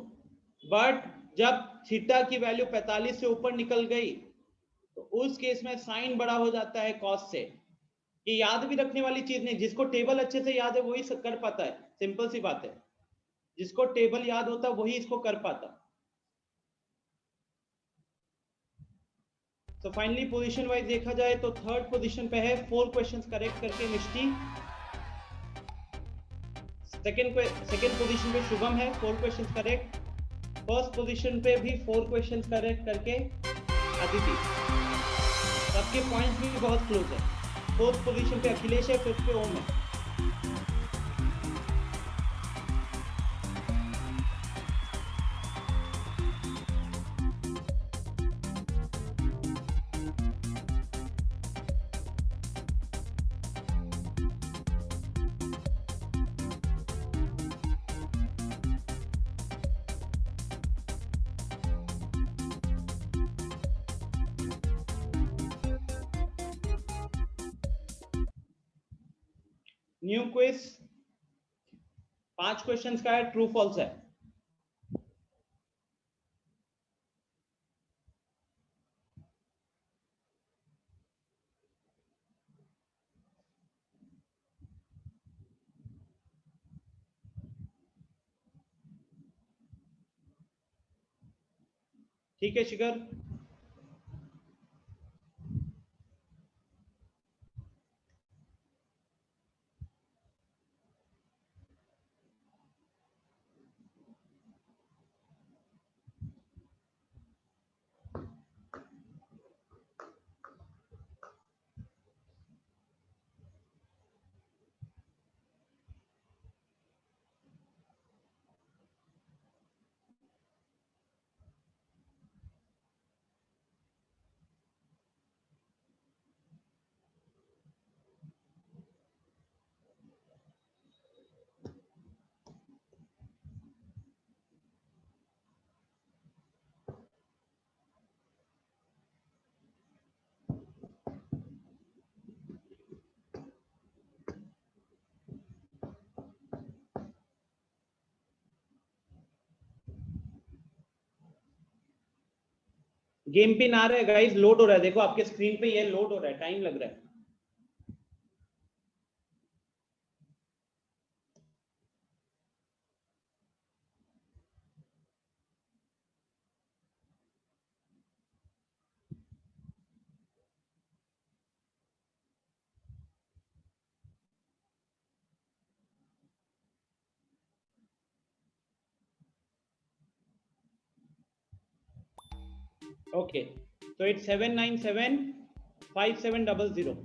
बट जब थीटा की वैल्यू 45 से ऊपर निकल गई तो उस केस में साइन बड़ा हो जाता है कॉस से। ये याद भी रखने वाली चीज नहीं, जिसको टेबल अच्छे से याद है वही कर पाता है, सिंपल सी बात है। जिसको टेबल याद होता है वही इसको कर पाता। तो फाइनली पोजीशन वाइज देखा जाए तो थर्ड पोजीशन पे है, 4 क्वेश्चंस करेक्ट करके मिष्टी। सेकंड पोजीशन पे शुभम है, 4 क्वेश्चंस करेक्ट। फर्स्ट पोजीशन पे भी 4 क्वेश्चंस करेक्ट करके अदिति। सबके पॉइंट्स भी बहुत क्लोज है। फोर्थ पोजीशन पे अखिलेश है, फिफ्थ पे ओम है। न्यू क्विज 5 क्वेश्चंस का है, ट्रू फॉल्स है। ठीक है शिखर। गेम पिन आ रहा है गाइस, लोड हो रहा है, देखो आपके स्क्रीन पे ये लोड हो रहा है, टाइम लग रहा है। Okay, so it's 7975700.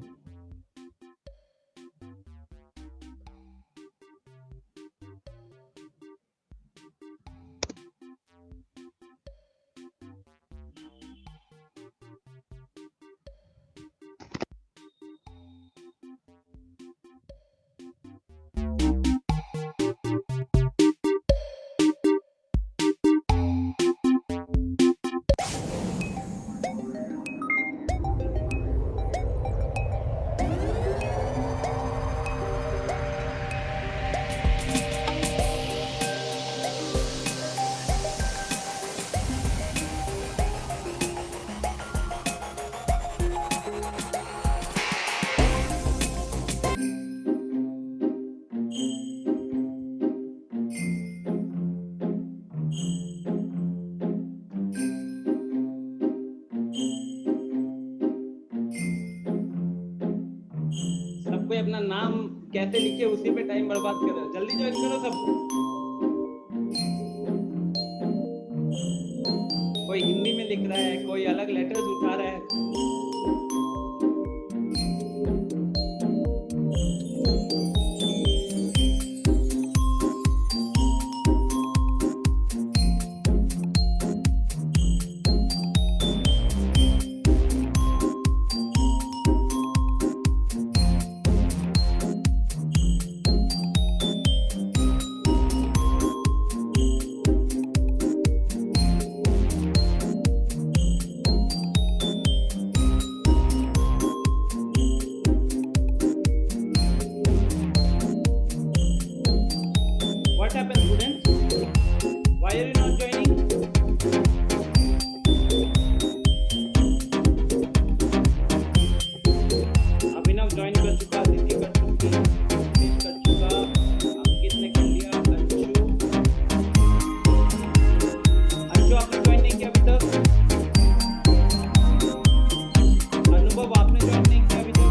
अपना नाम कैसे लिखे उसी पे टाइम बर्बाद कर रहे हो। जल्दी ज्वाइन करो सब। कोई हिंदी में लिख रहा है, कोई अलग लेटर्स उठा रहा है। What happened, students? Why are you not joining? Abhinav join कर चुका, दीदी कर चुकी, नितेश कर चुका, अंकित ने कर लिया, अंशु आपने ज्वाइन नहीं किया अभी तक? अनुभव आपने ज्वाइन नहीं किया अभी तक?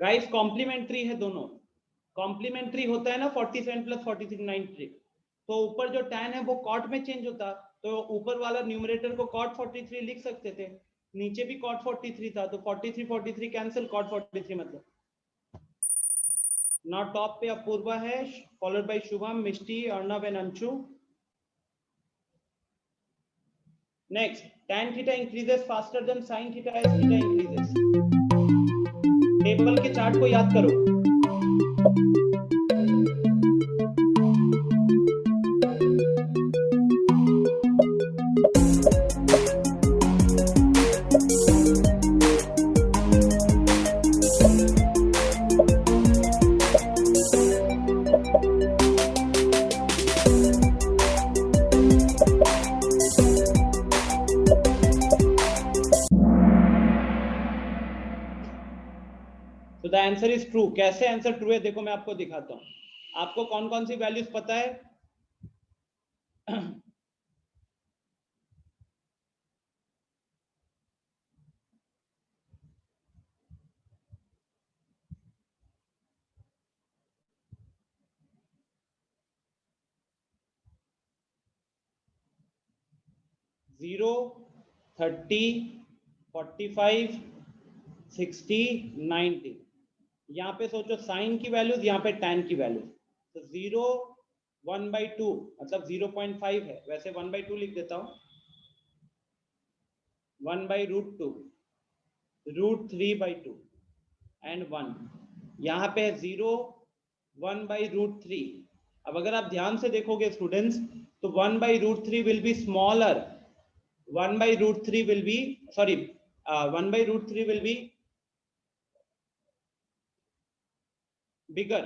गाइस कॉम्प्लीमेंट्री है दोनों। कॉम्प्लीमेंट्री होता है ना 47 प्लस 43 93, तो ऊपर जो tan है वो cot में चेंज होता, तो ऊपर वाला न्यूमरेटर को cot 43 लिख सकते थे, नीचे भी cot 43 था, तो 43 43 कैंसिल, cot 43 मतलब। नाउ टॉप पे अपूर्वा है, followed by Shubham, Mishti, Arnav and Anshu. Next, tan theta increases faster than sin theta as theta increases. Table के चार्ट को याद करो। तो द आंसर इज ट्रू। कैसे आंसर ट्रू है देखो मैं आपको दिखाता हूं। आपको कौन कौन सी वैल्यूज पता है? जीरो, 30, 45, 60, 90। यहाँ पे सोचो साइन की वैल्यूज, यहाँ पे tan की वैल्यूज। तो 0 1/2 मतलब 0.5 है, वैसे 1/2 लिख देता हूँ। 1/√2, √3/2 एंड 1। यहाँ पे 0 1/√3। अब अगर आप ध्यान से देखोगे स्टूडेंट्स, तो 1/√3 will be smaller, 1/√3 will be 1/√3 will be bigger.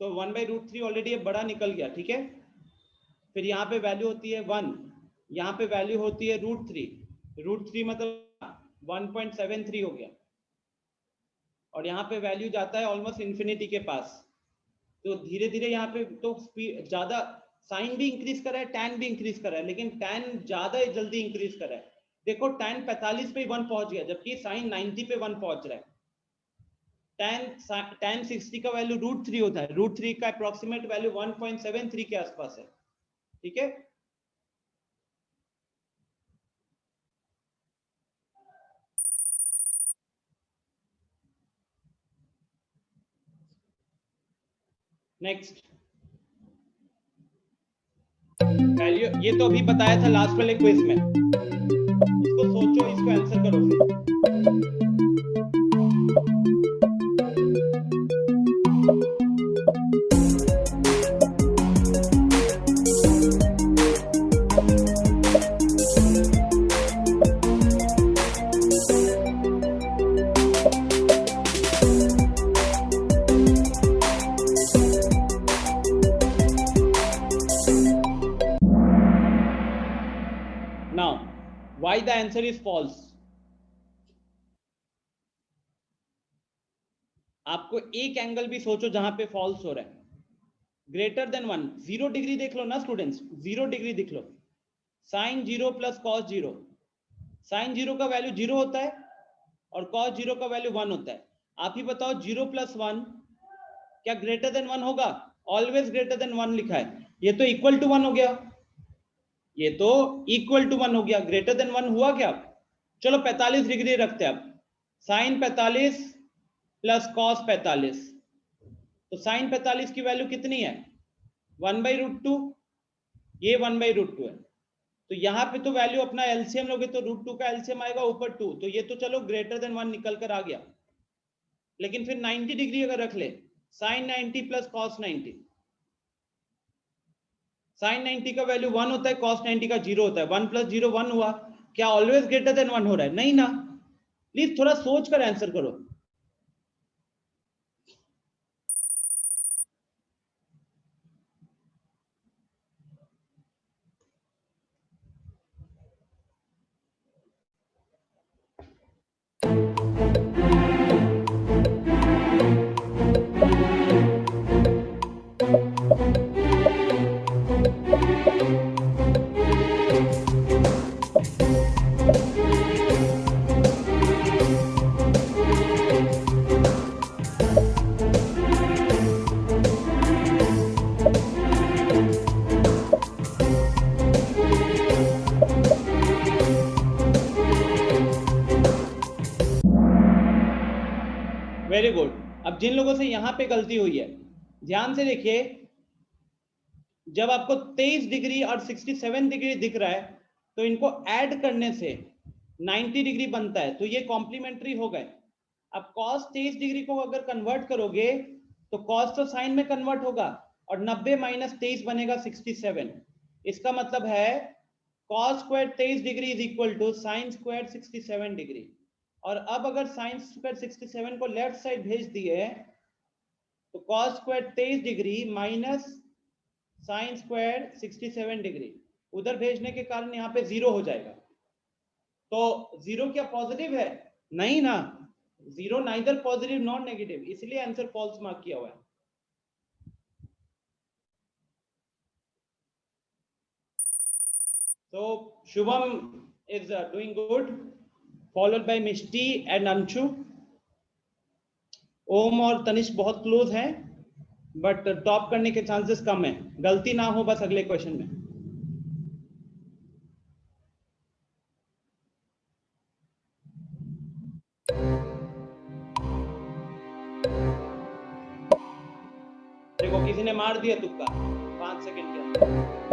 तो 1/√3 ऑलरेडी बड़ा निकल गया, ठीक है। फिर यहाँ पे वैल्यू होती है 1, यहाँ पे वैल्यू होती है √3, √3 मतलब 1.73 हो गया, और यहाँ पे वैल्यू जाता है ऑलमोस्ट इन्फिनिटी के पास। तो धीरे धीरे यहाँ पे तो स्पीड ज्यादा, साइन भी इंक्रीज कर रहा है, tan भी इंक्रीज कर रहा है, लेकिन tan ज्यादा जल्दी इंक्रीज कर रहा है। देखो tan 45 पे 1 पहुंच गया, जबकि साइन 90 पे 1 पहुंच रहा है। tan 60 का वैल्यू √3 होता है, √3 का अप्रोक्सीमेट वैल्यू 1.73 के आसपास है, ठीक है। नेक्स्ट वैल्यू, ये तो अभी बताया था लास्ट वाले क्विज में, इसको सोचो, इसको आंसर करो फिर। Now, why the answer is false? आपको एक एंगल भी सोचो जहां पे फॉल्स हो रहा है। ग्रेटर देन 1, 0 डिग्री देख लो ना स्टूडेंट्स, 0 डिग्री देख लो। साइन 0 प्लस कॉस 0, साइन 0 का वैल्यू 0 होता है और कॉस 0 का वैल्यू 1 होता है। आप ही बताओ 0 प्लस 1 क्या ग्रेटर देन 1 होगा? ऑलवेज ग्रेटर देन 1 लिखा है, ये तो इक्वल टू 1 हो गया, ये तो इक्वल टू 1 हो गया। ग्रेटर देन 1 हुआ क्या? चलो 45 डिग्री रखते हैं अब, साइन 45 प्लस कॉस 45, तो साइन 45 की वैल्यू कितनी है? 1/√2, ये 1/√2 है। तो यहाँ पे तो वैल्यू अपना एलसीएम लोगे तो √2 का एलसीएम आएगा ऊपर 2, तो ये तो चलो ग्रेटर देन 1 निकल कर आ गया। लेकिन फिर 90 डिग्री अगर रख ले, साइन 90 प्लस कॉस 90, साइन 90 का वैल्यू 1 होता है, कॉस 90 का 0 होता है, 1 प्लस 0 1 हुआ। क्या ऑलवेज ग्रेटर देन 1 हो रहा है? नहीं ना। प्लीज थोड़ा सोच कर आंसर करो। Very good. अब जिन लोगों से यहां पे गलती हुई है, ध्यान से देखिए, जब आपको 23 डिग्री और 67 डिग्री दिख रहा है तो इनको ऐड करने से 90 डिग्री बनता है, तो ये कॉम्प्लीमेंट्री हो गए। अब cos 23 डिग्री को अगर कन्वर्ट करोगे तो cos तो साइन में कन्वर्ट होगा और 90 माइनस 23 बनेगा 67। इसका मतलब है cos square 23 degree is equal to sine square 67 degree. और अब अगर साइन स्क्वायर 67 को लेफ्ट साइड भेज दिए तो cos square 23 degree minus sign square 67 degree, उधर भेजने के कारण यहाँ पे 0 हो जाएगा। तो 0 क्या पॉजिटिव है? नहीं ना, 0 नाइदर पॉजिटिव नॉट नेगेटिव, इसलिए आंसर फॉल्स मार्क किया हुआ है। So Shubham is doing good, followed by Mishti and Anshu. ओम और तनिष्क बहुत क्लोज हैं, बट टॉप करने के चांसेस कम है। गलती ना हो बस अगले क्वेश्चन में। देखो किसी ने मार दिया तुक्का 5 सेकंड के अंदर।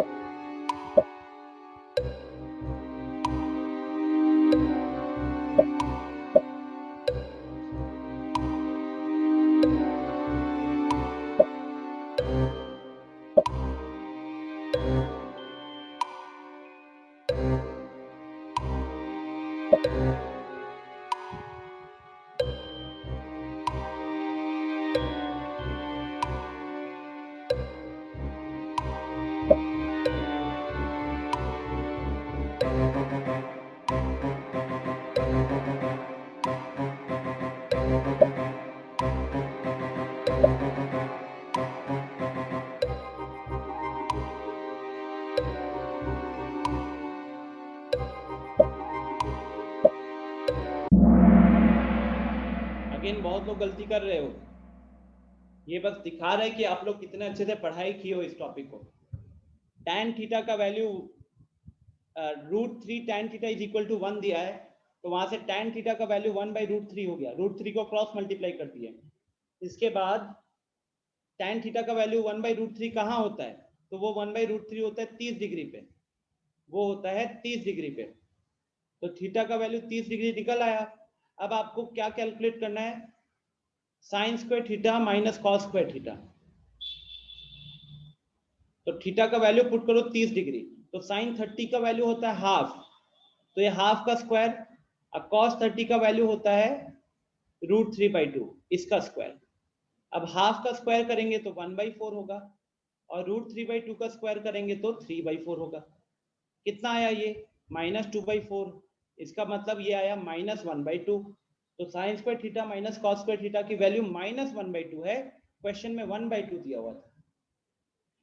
अगेन बहुत लोग गलती कर रहे हो, ये बस दिखा रहा है कि आप लोग कितने अच्छे से पढ़ाई किए हो इस टॉपिक को। tan थीटा का value √3 tan theta is equal to 1 दिया है, तो वहां से tan थीटा का वैल्यू 1/√3 हो गया, √3 को क्रॉस मल्टीप्लाई कर दिए। इसके बाद tan थीटा का वैल्यू 1/√3 कहाँ होता है? तो वो 1/√3 होता है 30 डिग्री पे, वो होता है 30 डिग्री पे। तो थीटा का वैल्यू 30 डिग्री निकल आया। अब आपको क्या कैलकुलेट करना है? Sine square theta minus cos square theta. तो थीटा का वैल्यू पुट करो 30 डिग्री, तो साइन 30 का वैल्यू होता है हाफ, तो ये हाफ का स्क्वायर, और कॉस 30 का वैल्यू होता है √3/2 इसका स्क्वायर। अब हाफ का स्क्वायर करेंगे तो 1/4 होगा, और √3/2 का स्क्वायर करेंगे तो 3/4 होगा। कितना आया ये? -2/4। इसका मतलब ये आया -1/2। तो sign square theta minus cos square theta की वैल्यू -1/2 है। क्वेश्चन में 1/2 दिया हुआ था।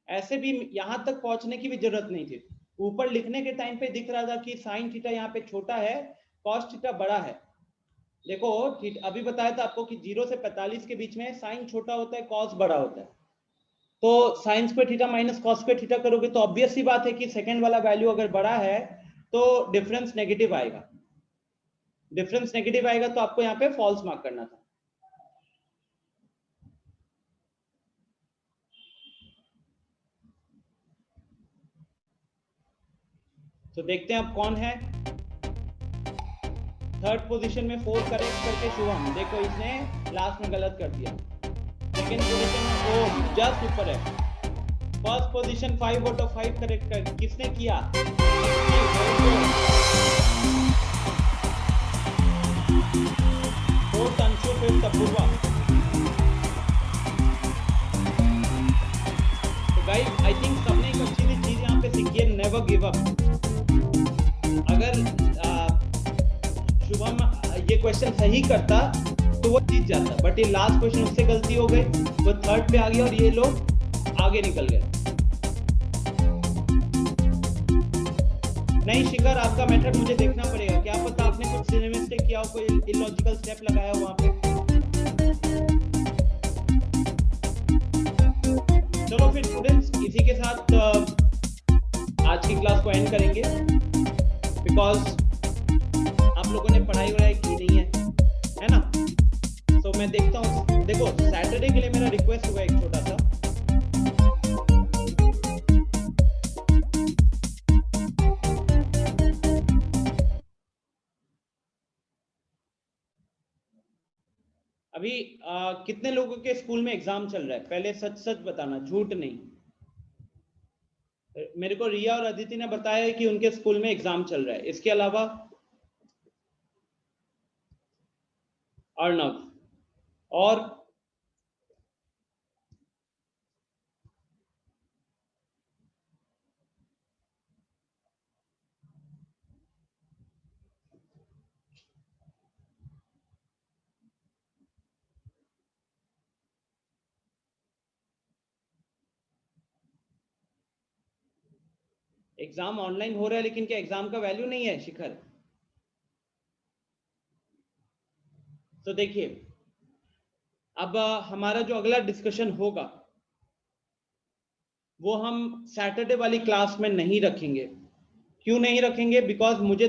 ऐसे भी यहां तक पहुंचने की भी जरूरत नहीं थी। ऊपर लिखने के टाइम पे दिख रहा था कि साइन थीटा यहाँ पे छोटा है, कॉस थीटा बड़ा है। देखो अभी बताया था आपको कि 0 से 45 के बीच में साइन छोटा होता है, कॉस बड़ा होता है। तो sign square theta minus cos square theta करोगे तो ऑब्वियस सी बात है कि सेकंड वाला वैल्यू अगर बड़ा है तो डिफरेंस नेगेटिव आएगा। डिफरेंस नेगेटिव आएगा तो आपको यहाँ पे फॉल्स मार्क करना था। तो देखते हैं अब कौन है। थर्ड पोजीशन में 4 करेक्ट करके शुभम, देखो इसने लास्ट में गलत कर दिया। सेकंड पोजीशन में ओम जस्ट ऊपर है। First position 5 out of 5 correct कर किसने किया? Fourth Anshu, fifth Apoorva. तो गाइस आई थिंक सबने एक अच्छी सी चीज यहाँ पे सीखी है, नेवर गिव अप। अगर शुभम ये क्वेश्चन सही करता तो वो जीत जाता, बट ये लास्ट क्वेश्चन उससे गलती हो गई, वो थर्ड पे आ गया और ये लोग आगे निकल गए। नहीं शिखर, आपका मेथड मुझे देखना पड़ेगा, क्या पता आपने कुछ मिस्टेक किया हो, कोई इलॉजिकल स्टेप लगाया हो वहां पे। चलो फिर स्टूडेंट्स, इसी के साथ आज की क्लास को एंड करेंगे, बिकॉज आप लोगों ने पढ़ाई वढ़ाई की नहीं है ना। तो मैं देखता हूँ, देखो सैटरडे के लिए मेरा रिक्वेस्ट हुआ एक छोटा सा। अभी कितने लोगों के स्कूल में एग्जाम चल रहा है? पहले सच सच बताना, झूठ नहीं। मेरे को रिया और अदिति ने बताया है कि उनके स्कूल में एग्जाम चल रहा है। इसके अलावा अर्णव और एग्जाम ऑनलाइन हो रहा है, लेकिन क्या एग्जाम का वैल्यू नहीं है शिखर? तो देखिए, अब हमारा जो अगला डिस्कशन होगा वो हम सैटरडे वाली क्लास में नहीं रखेंगे। क्यों नहीं रखेंगे? बिकॉज मुझे